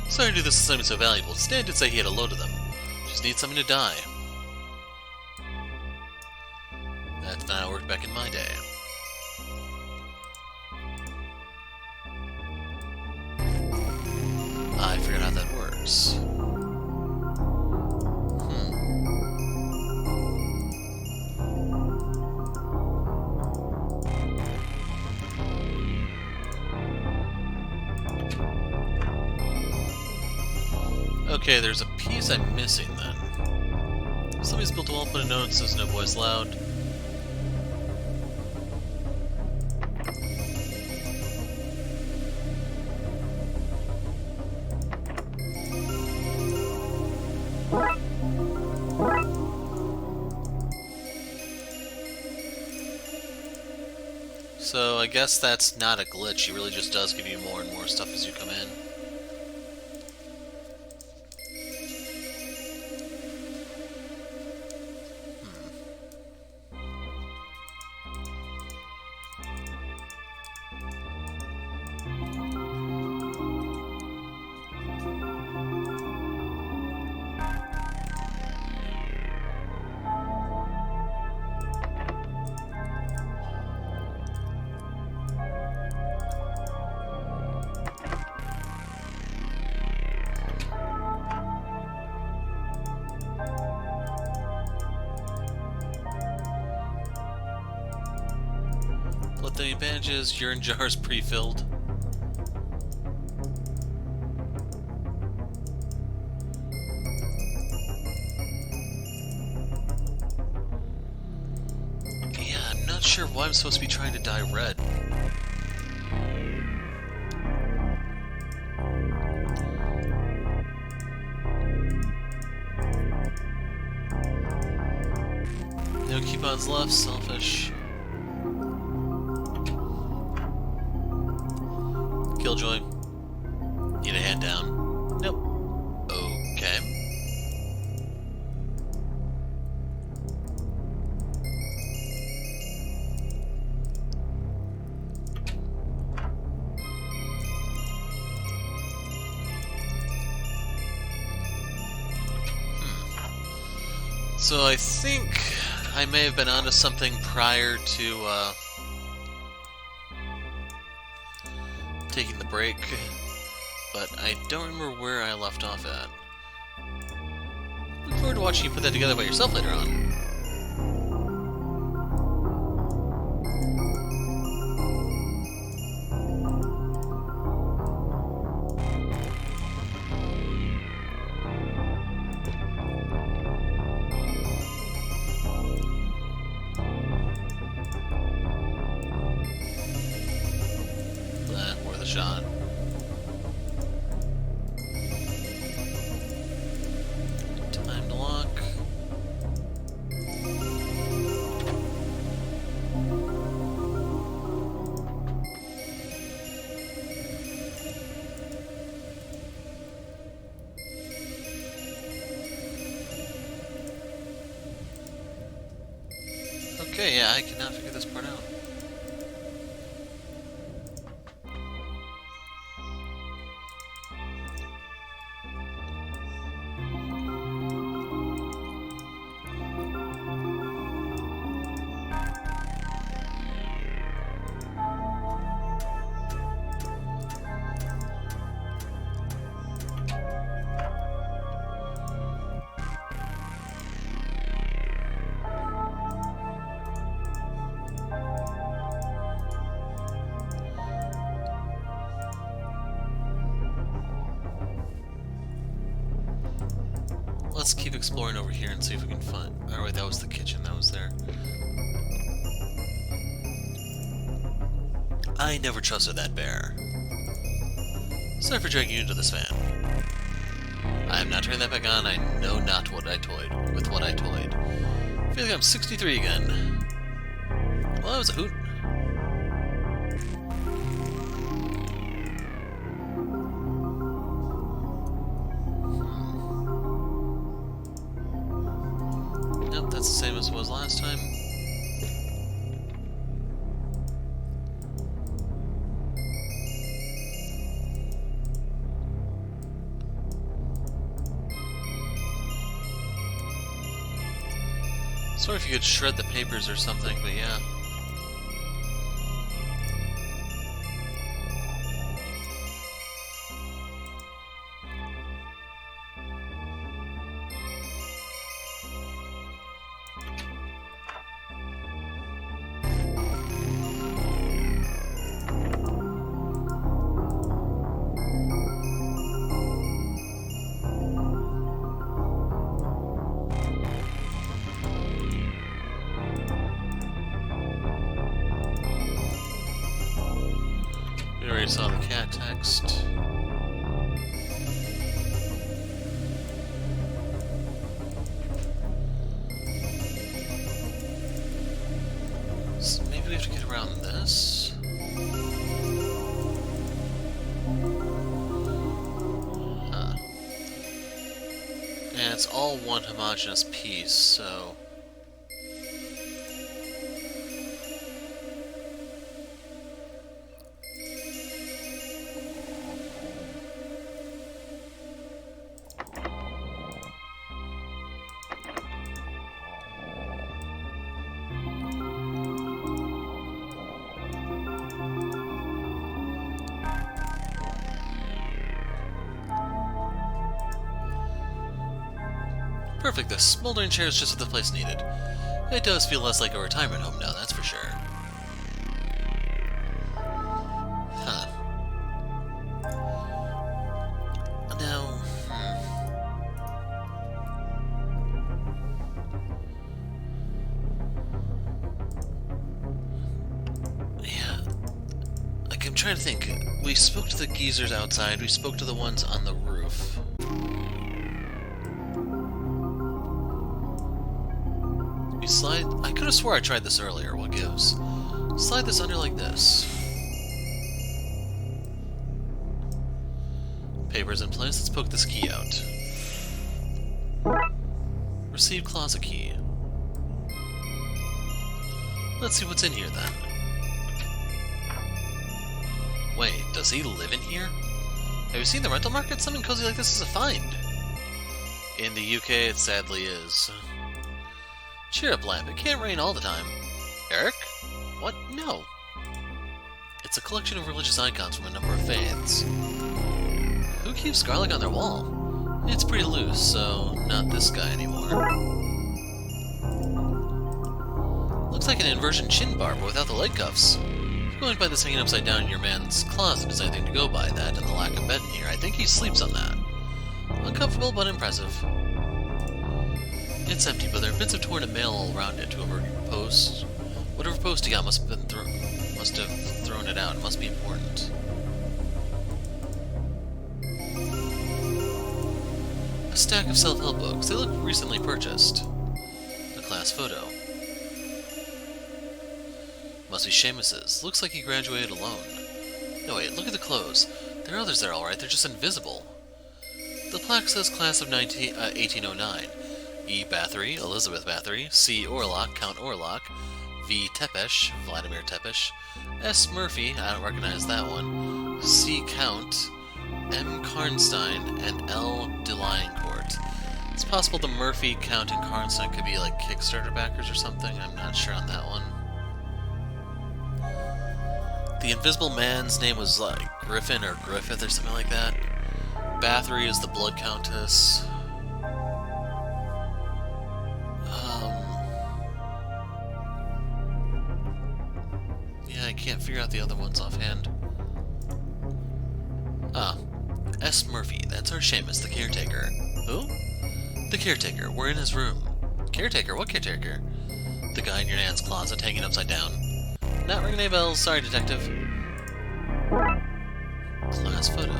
Sorry to do this assignment so valuable. Stan did say he had a load of them. Just need something to die. That's not how it worked back in my day. I figured out how that works. Okay, there's a piece I'm missing then. Somebody's built a wall, put a note that says no voice loud. So I guess that's not a glitch, he really just does give you more and more stuff as you come in. The bandages, urine jars pre-filled. Yeah, I'm not sure why I'm supposed to be trying to dye red. No coupons left, selfish. Killjoy. Need a hand down. Nope. Okay. So I think I may have been onto something prior to taking the break, but I don't remember where I left off at. Look forward to watching you put that together by yourself later on. Worth a shot. Time to lock. Okay, yeah, I cannot figure this part out. Let's keep exploring over here and see if we can find... Oh wait, that was the kitchen that was there. I never trusted that bear. Sorry for dragging you into this van. I am not turning that back on. I know not what I toyed with what I toyed. I feel like I'm 63 again. Well, that was a hoot. Nope, that's the same as it was last time. Sorry if you could shred the papers or something, but yeah. We already saw the cat text. So maybe we have to get around this. Huh. And it's all one homogeneous piece, so... Perfect, the smoldering chair is just what the place needed. It does feel less like a retirement home now, that's for sure. I'm trying to think. We spoke to the geezers outside, we spoke to the ones on the roof. We slide... I could have swore I tried this earlier, what gives? Slide this under like this. Papers in place, let's poke this key out. Receive closet key. Let's see what's in here then. Wait, does he live in here? Have you seen the rental market? Something cozy like this is a find. In the UK, it sadly is. Cheer up, Lamp. It can't rain all the time. Eric? What? No. It's a collection of religious icons from a number of faiths. Who keeps garlic on their wall? It's pretty loose, so not this guy anymore. Looks like an inversion chin bar, but without the leg cuffs. Going by this hanging upside down in your man's closet is anything to go by that, and the lack of bed in here. I think he sleeps on that. Uncomfortable, but impressive. It's empty, but there are bits of torn mail all around it. Whatever post he got must have thrown it out. It must be important. A stack of self-help books. They look recently purchased. A class photo. Must be Seamus's. Looks like he graduated alone. No wait, look at the clothes. There are others there alright, they're just invisible. The plaque says class of 1809. E. Bathory, Elizabeth Bathory. C. Orlock, Count Orlock. V. Tepesh, Vladimir Tepesh. S. Murphy, I don't recognize that one. C. Count. M. Karnstein, and L. Deliancourt. It's possible the Murphy, Count, and Karnstein could be like Kickstarter backers or something. I'm not sure on that one. The Invisible Man's name was like Griffin or Griffith or something like that. Bathory is the Blood Countess. Yeah, I can't figure out the other ones offhand. S. Murphy, that's our Seamus, the caretaker. Who? The caretaker, we're in his room. Caretaker? What caretaker? The guy in your nan's closet hanging upside down. Not ringing any bells, sorry, detective. Class photo.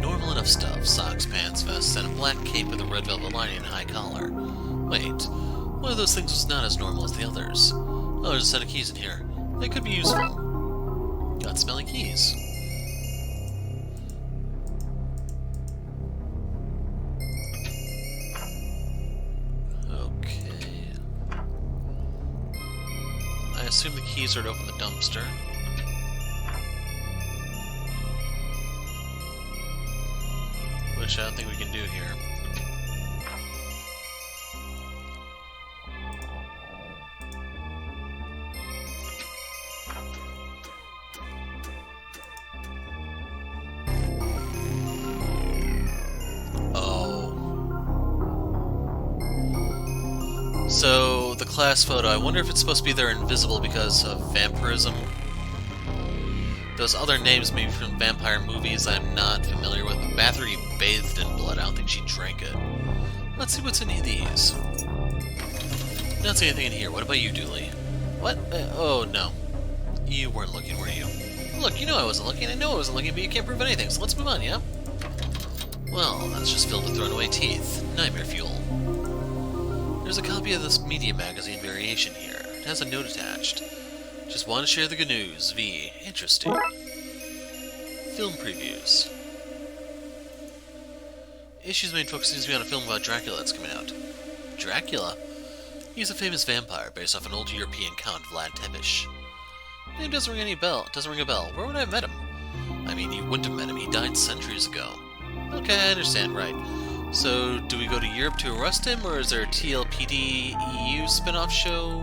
Normal enough stuff. Socks, pants, vests, and a black cape with a red velvet lining and high collar. Wait, one of those things was not as normal as the others. Oh, there's a set of keys in here. They could be useful. Got smelly keys. I assume the keys are to open the dumpster. Which I don't think we can do here. Oh. So, the class photo, I wonder if it's supposed to be they're invisible because of vampirism. Those other names maybe from vampire movies I'm not familiar with. Bathory bathed in blood, I don't think she drank it. Let's see what's in these. Not see anything in here. What about you, Dooley? What? Oh, no. You weren't looking, were you? Look, you know I wasn't looking. I know I wasn't looking, but you can't prove anything, so let's move on, yeah? Well, that's just filled with thrown away teeth. Nightmare fuel. There's a copy of this media magazine variation here. It has a note attached. Just want to share the good news. V. Interesting. Film previews. Issue's main focus seems to be on a film about Dracula that's coming out. Dracula? He's a famous vampire based off an old European count, Vlad Tepes. Name doesn't ring a bell. Where would I have met him? I mean, you wouldn't have met him. He died centuries ago. Okay, I understand, right. So, do we go to Europe to arrest him, or is there a TLPD EU spin-off show?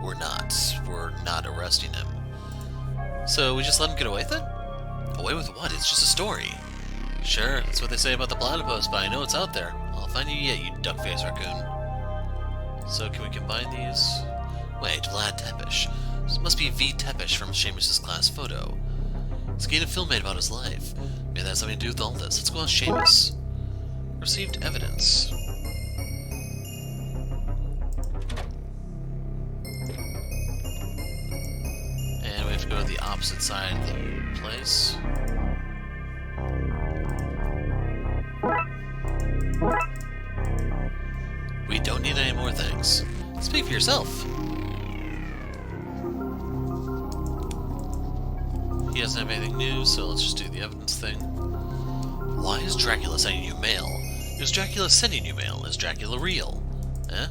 We're not. We're not arresting him. So, we just let him get away with it? Away with what? It's just a story. Sure, that's what they say about the platypus, but I know it's out there. I'll find you yet, you duck-faced raccoon. So, can we combine these? Wait, Vlad Tepes. This must be V. Tepes from Seamus's class photo. He's getting a film made about his life. Maybe that has something to do with all this. Let's go on Seamus. Received evidence. opposite side of the place. We don't need any more things. Speak for yourself. He doesn't have anything new, so let's just do the evidence thing. Why is Dracula sending you mail? Is Dracula sending you mail? Is Dracula real? Eh?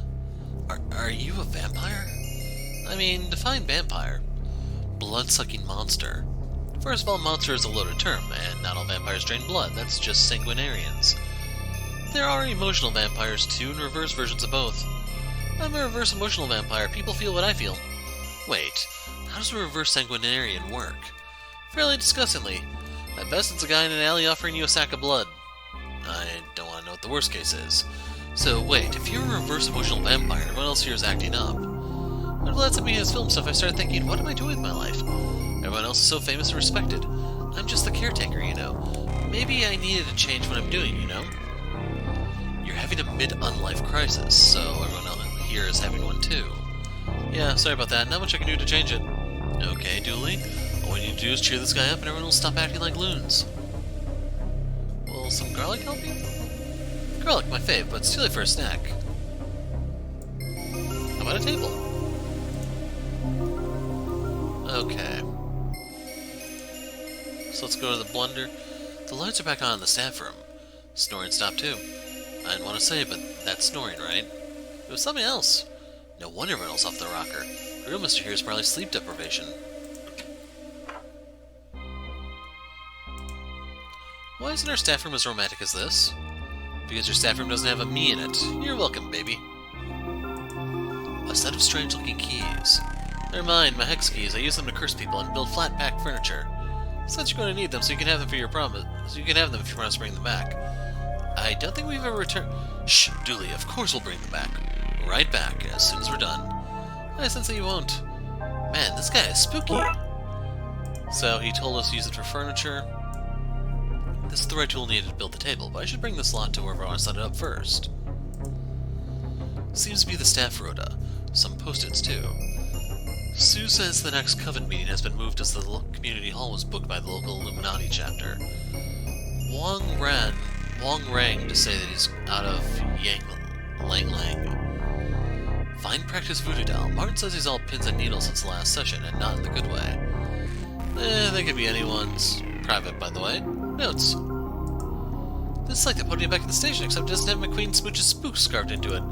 Are you a vampire? I mean, define vampire. Blood-sucking monster. First of all, monster is a loaded term, and not all vampires drain blood. That's just sanguinarians. There are emotional vampires too, and reverse versions of both. I'm a reverse emotional vampire. People feel what I feel. Wait, how does a reverse sanguinarian work? Fairly disgustingly. At best, it's a guy in an alley offering you a sack of blood. I don't want to know what the worst case is. So wait, if you're a reverse emotional vampire, everyone else here is acting up. When Vlad sent me his film stuff, I started thinking, what am I doing with my life? Everyone else is so famous and respected. I'm just the caretaker, you know. Maybe I needed to change what I'm doing, you know? You're having a mid-unlife crisis, so everyone else here is having one too. Yeah, sorry about that. Not much I can do to change it. Okay, Dooley. All we need to do is cheer this guy up and everyone will stop acting like loons. Will some garlic help you? Garlic, my fave, but it's too late for a snack. How about a table? Okay. So let's go to the blender. The lights are back on in the staff room. Snoring stopped too. I didn't want to say, but that's snoring, right? It was something else. No wonder everyone else off the rocker. The real mystery here is probably sleep deprivation. Why isn't our staff room as romantic as this? Because your staff room doesn't have a me in it. You're welcome, baby. A set of strange-looking keys. They're mine, my hex keys. I use them to curse people and build flat-pack furniture. Since you're going to need them, so you can have them for your promise. So you can have them if you promise to bring them back. I don't think we've ever returned. Shh, Dooley. Of course we'll bring them back. Right back as soon as we're done. I sense that you won't. Man, this guy is spooky. So he told us to use it for furniture. This is the right tool needed to build the table, but I should bring this lot to wherever I want to set it up first. Seems to be the staff rota. Some post-its, too. Sue says the next Coven meeting has been moved as the community hall was booked by the local Illuminati chapter. Wong rang to say that he's out of Lang Lang. Fine practice voodoo doll. Martin says he's all pins and needles since the last session, and not in the good way. They could be anyone's. Private, by the way. Notes. This is like the podium back at the station, except it doesn't have McQueen Smooch's spooks carved into it.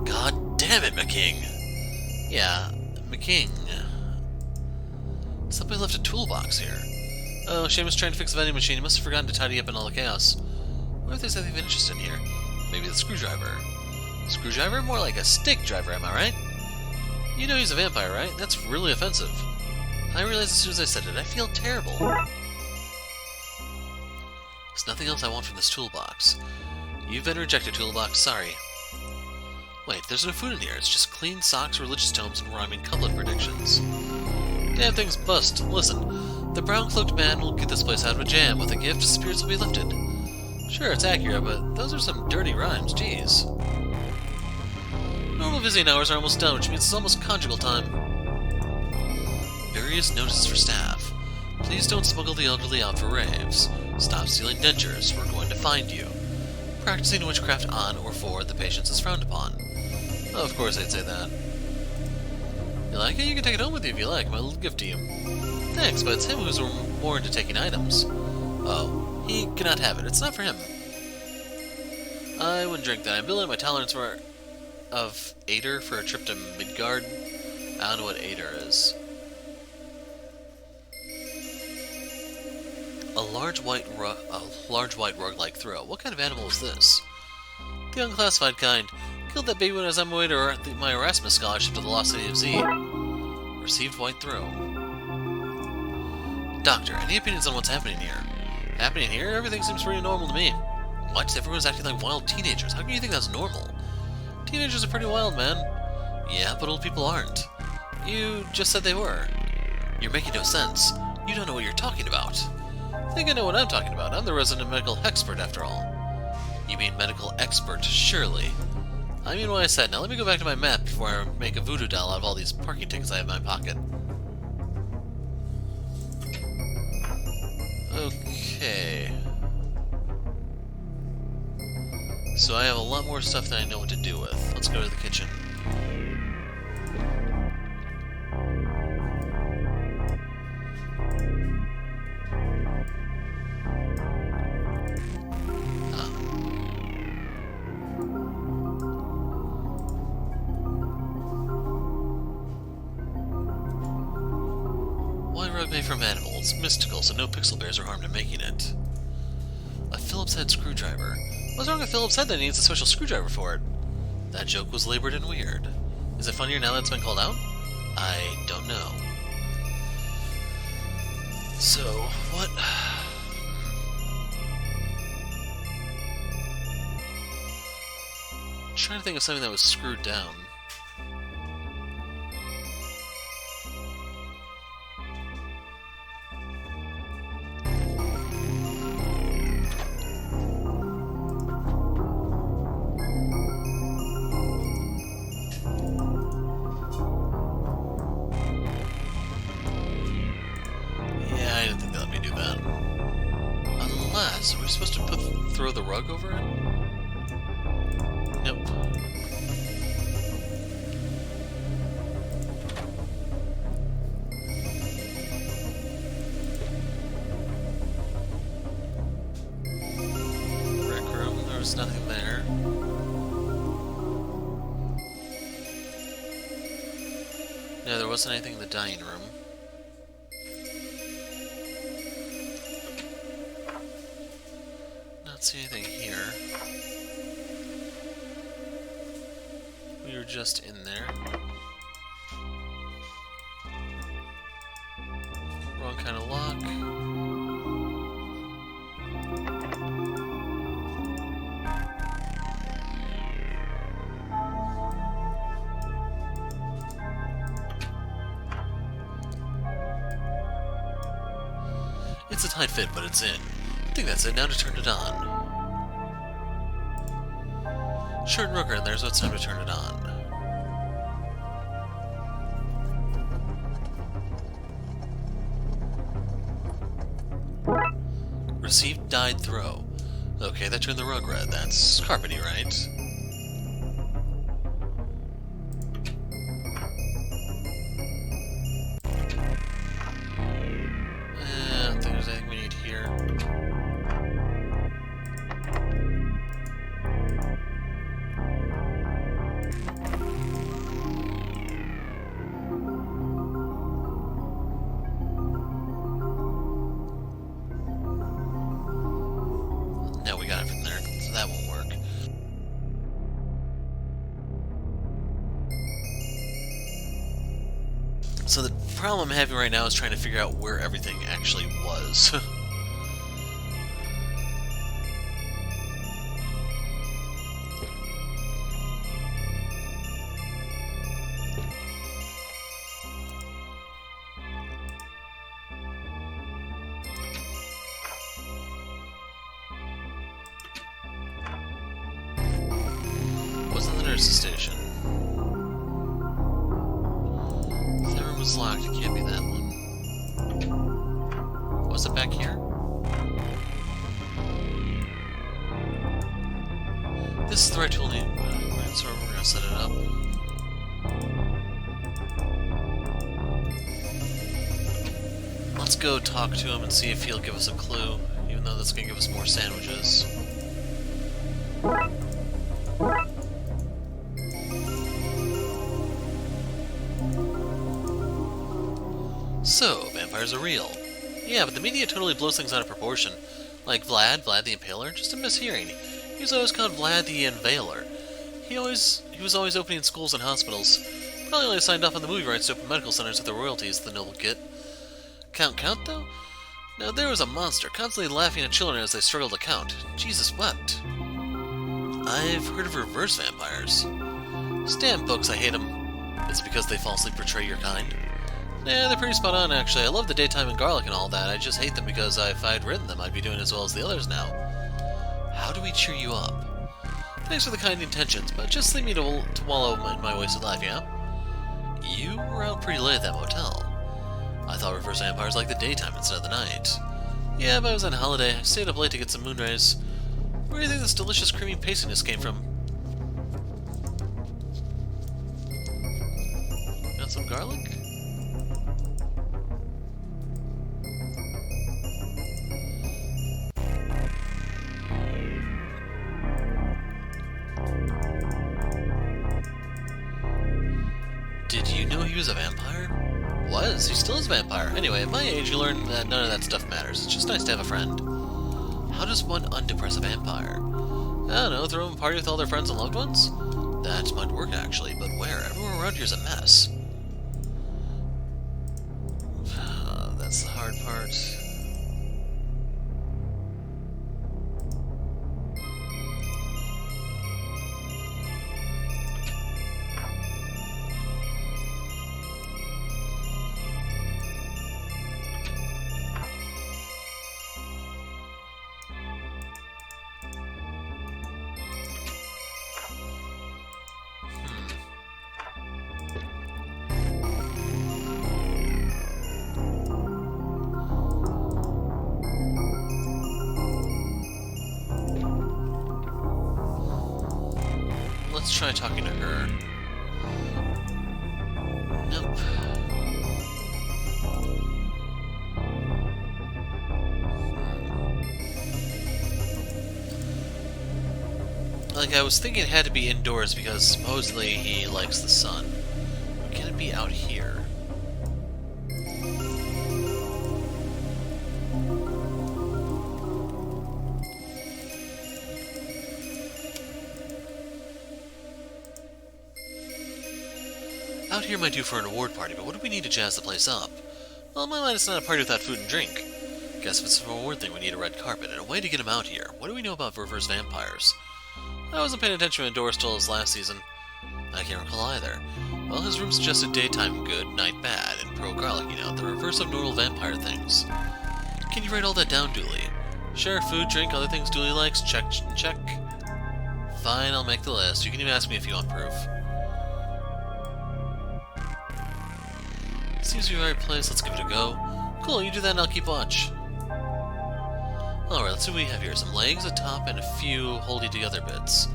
God damn it, McKing! Yeah, McKing. Somebody left a toolbox here. Oh, Seamus trying to fix the vending machine. He must have forgotten to tidy up in all the chaos. What if there's anything of interest in here? Maybe the screwdriver. Screwdriver? More like a stick driver, am I right? You know he's a vampire, right? That's really offensive. I realized as soon as I said it, I feel terrible. There's nothing else I want from this toolbox. You've been rejected, toolbox. Sorry. Wait, there's no food in here. It's just clean socks, religious tomes, and rhyming couplet predictions. Damn thing's bust. Listen, the brown-cloaked man will get this place out of a jam. With a gift, spirits will be lifted. Sure, it's accurate, but those are some dirty rhymes. Jeez. Normal visiting hours are almost done, which means it's almost conjugal time. Various notices for staff. Please don't smuggle the elderly out for raves. Stop stealing dentures. We're going to find you. Practicing witchcraft on or for the patients is frowned upon. Oh, of course I'd say that. You like it? You can take it home with you if you like. My little gift to you. Thanks, but it's him who's more into taking items. Oh, he cannot have it. It's not for him. I wouldn't drink that. I'm building my tolerance of Ader for a trip to Midgard. I don't know what Ader is. A large white rug-like throw. What kind of animal is this? The unclassified kind. Killed that baby when I was on my way to my Erasmus scholarship to the Lost City of Z. Received white throw. Doctor, any opinions on what's happening here? Happening here? Everything seems pretty normal to me. What? Everyone's acting like wild teenagers. How can you think that's normal? Teenagers are pretty wild, man. Yeah, but old people aren't. You just said they were. You're making no sense. You don't know what you're talking about. I think I know what I'm talking about. I'm the resident medical expert, after all. You mean medical expert, surely. I mean what I said. Now let me go back to my map before I make a voodoo doll out of all these parking tickets I have in my pocket. Okay. So I have a lot more stuff than I know what to do with. Let's go to the kitchen. Made from animal. It's mystical, so no pixel bears are harmed in making it. A Phillips head screwdriver. What's wrong with Phillips head that needs a special screwdriver for it? That joke was labored and weird. Is it funnier now that it's been called out? I don't know. So, what? I'm trying to think of something that was screwed down. Are we supposed to throw the rug over it? Nope. Rec room, there was nothing there. No, there wasn't anything in the dining room. See anything here. We were just in there. Wrong kind of lock. It's a tight fit, but it's in. I think that's it. Now to turn it on. Shirt and rooker in there, so it's time to turn it on. Received dyed throw. Okay, that turned the rug red. That's carpety, right? I don't think there's anything we need here. No, we got it from there, so that won't work. So the problem I'm having right now is trying to figure out where everything actually was. What's in the nurse's station? If that room was locked, it can't be that one. Was it back here? This is the right tool need. So we're gonna set it up. Let's go talk to him and see if he'll give us a clue, even though that's gonna give us more sandwiches. So, vampires are real. Yeah, but the media totally blows things out of proportion. Like Vlad the Impaler, just a mishearing. He was always called Vlad the Unveiler. He was always opening schools and hospitals. Probably only signed off on the movie rights to open medical centers with the royalties the noble get. Count though? Now there was a monster, constantly laughing at children as they struggled to count. Jesus wept. I've heard of reverse vampires. Stamp books, I hate them. Is it because they falsely portray your kind? Nah, they're pretty spot on, actually. I love the daytime and garlic and all that. I just hate them because if I'd written them, I'd be doing as well as the others now. How do we cheer you up? Thanks for the kind intentions, but just leave me to wallow in my wasted life, yeah? You were out pretty late at that motel. I thought reverse vampires liked the daytime instead of the night. Yeah, but I was on holiday. I stayed up late to get some moonrise. Where do you think this delicious creamy pastiness came from? Got some garlic? Did you know he was a vampire? Was. He still is a vampire. Anyway, at my age, you learn that none of that stuff matters. It's just nice to have a friend. How does one undepress a vampire? I don't know, throw them a party with all their friends and loved ones? That might work, actually, but where? Everywhere around here's a mess. That's the hard part. Let's try talking to her. Nope. Like, I was thinking it had to be indoors because supposedly he likes the sun. Can it be out here? Out here might do for an award party, but what do we need to jazz the place up? Well, in my mind, it's not a party without food and drink. Guess if it's an award thing, we need a red carpet, and a way to get him out here. What do we know about reverse vampires? I wasn't paying attention when Doris told us last season. I can't recall either. Well, his room suggested daytime good, night bad, and pro-garlic, you know, the reverse of normal vampire things. Can you write all that down, Dooley? Sure, food, drink, other things Dooley likes, check, check. Fine, I'll make the list. You can even ask me if you want proof. Seems to be the right place, let's give it a go. Cool, you do that and I'll keep watch. Alright, let's see what we have here. Some legs, a top, and a few holdy-together bits.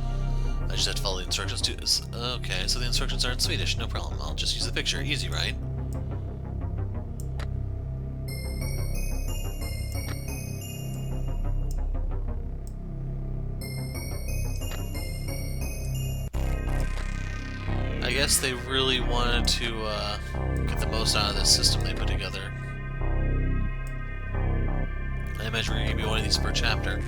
I just have to follow the instructions to this. Okay, so the instructions are in Swedish, no problem. I'll just use the picture. Easy, right? I guess they really wanted to get the most out of this system they put together. I imagine we're going to give you one of these per chapter.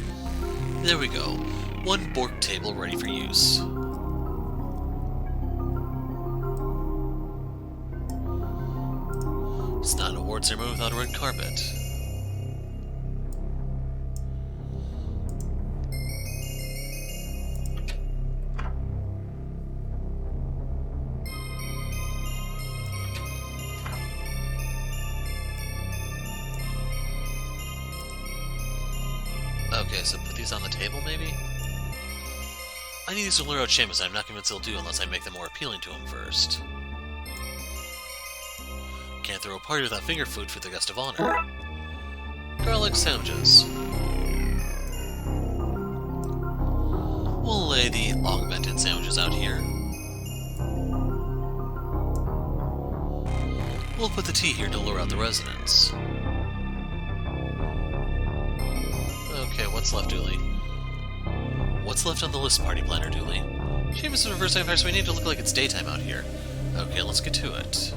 There we go. One Bork table ready for use. It's not an award ceremony without a red carpet. Okay, so put these on the table, maybe? I need these to lure out Seamus, I'm not convinced they'll do unless I make them more appealing to him first. Can't throw a party without finger food for the guest of honor. Garlic sandwiches. We'll lay the augmented sandwiches out here. We'll put the tea here to lure out the residents. Okay, what's left, Dooley? What's left on the list, party planner, Dooley? Seamus is a reverse vampire, so we need to look like it's daytime out here. Okay, let's get to it.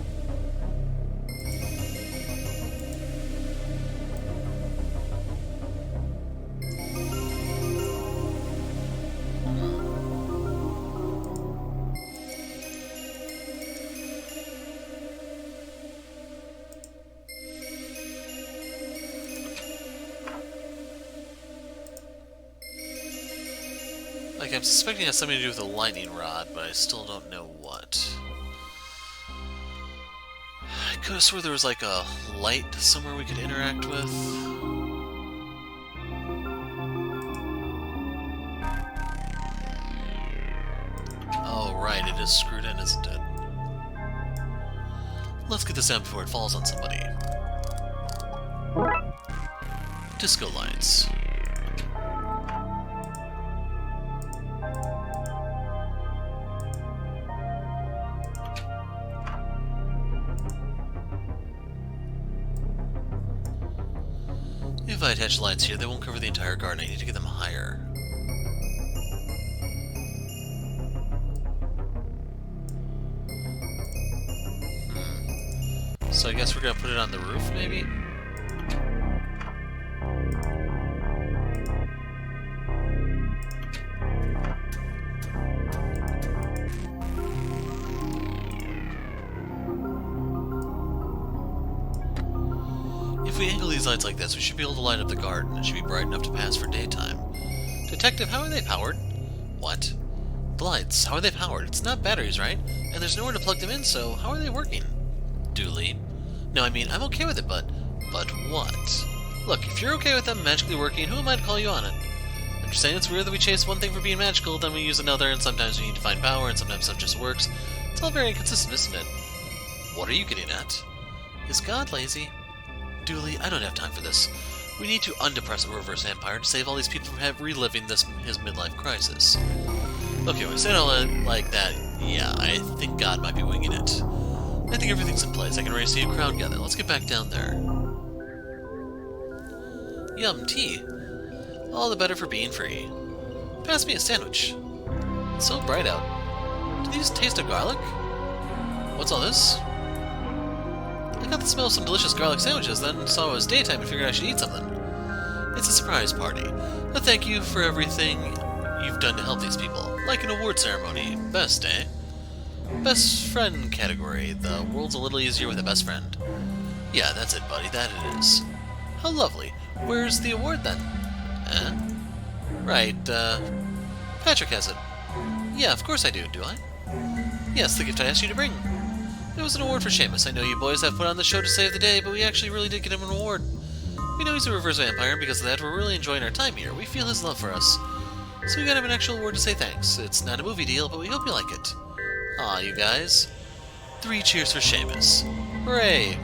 Like, I'm suspecting it has something to do with a lightning rod, but I still don't know what. I could have swore there was like a light somewhere we could interact with. Oh, right, it is screwed in, isn't it? Let's get this out before it falls on somebody. Disco lights. If I attach lights here, they won't cover the entire garden. I need to get them higher. So I guess we're gonna put it on the roof, maybe? If we angle these lights like this, we should be able to light up the garden. It should be bright enough to pass for daytime. Detective, how are they powered? What? The lights, how are they powered? It's not batteries, right? And there's nowhere to plug them in, so how are they working? Dooley. No, I mean, I'm okay with it, but what? Look, if you're okay with them magically working, who am I to call you on it? I'm just saying it's weird that we chase one thing for being magical, then we use another, and sometimes we need to find power, and sometimes stuff just works. It's all very inconsistent, isn't it? What are you getting at? Is God lazy? Dooley, I don't have time for this. We need to undepress the reverse vampire to save all these people from reliving his midlife crisis. Okay, when I say it all like that, yeah, I think God might be winging it. I think everything's in place. I can already see a crowd gather. Let's get back down there. Yum, tea. All the better for being free. Pass me a sandwich. It's so bright out. Do these taste of garlic? What's all this? I got the smell of some delicious garlic sandwiches, then saw it was daytime and figured I should eat something. It's a surprise party. A thank you for everything you've done to help these people. Like an award ceremony. Best, eh? Best friend category. The world's a little easier with a best friend. Yeah, that's it, buddy. That it is. How lovely. Where's the award, then? Right, Patrick has it. Yeah, of course I do I? Yes, the gift I asked you to bring. It was an award for Seamus. I know you boys have put on the show to save the day, but we actually really did get him an award. We know he's a reverse vampire, and because of that, we're really enjoying our time here. We feel his love for us. So we got him an actual award to say thanks. It's not a movie deal, but we hope you like it. Aw, you guys. 3 cheers for Seamus. Hooray!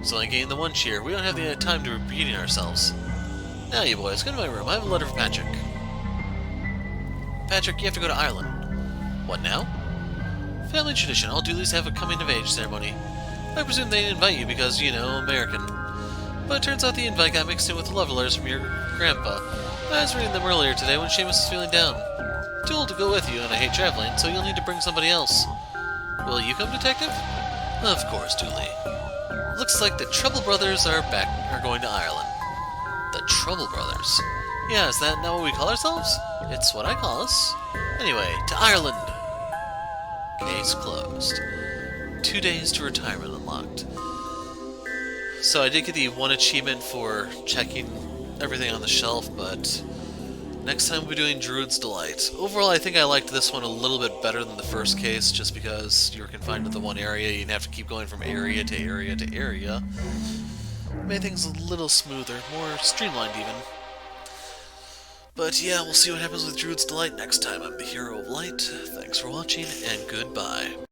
So I gained the 1 cheer. We don't have the time to be repeating ourselves. Now, you boys, go to my room. I have a letter for Patrick. Patrick, you have to go to Ireland. What now? Family tradition. All Dooleys have a coming-of-age ceremony. I presume they didn't invite you because, you know, American. But it turns out the invite got mixed in with the love letters from your grandpa. I was reading them earlier today when Seamus was feeling down. Too old to go with you, and I hate traveling, so you'll need to bring somebody else. Will you come, Detective? Of course, Dooley. Looks like the Trouble Brothers are going to Ireland. The Trouble Brothers? Yeah, is that not what we call ourselves? It's what I call us. Anyway, to Ireland! Case closed. 2 days to retirement unlocked. So I did get the 1 achievement for checking everything on the shelf, but next time we'll be doing Druid's Delight. Overall, I think I liked this one a little bit better than the first case, just because you were confined to the one area. You didn't have to keep going from area to area to area. Made things a little smoother, more streamlined even. But yeah, we'll see what happens with Druid's Delight next time. I'm the Hero of Light. Thanks for watching, and goodbye.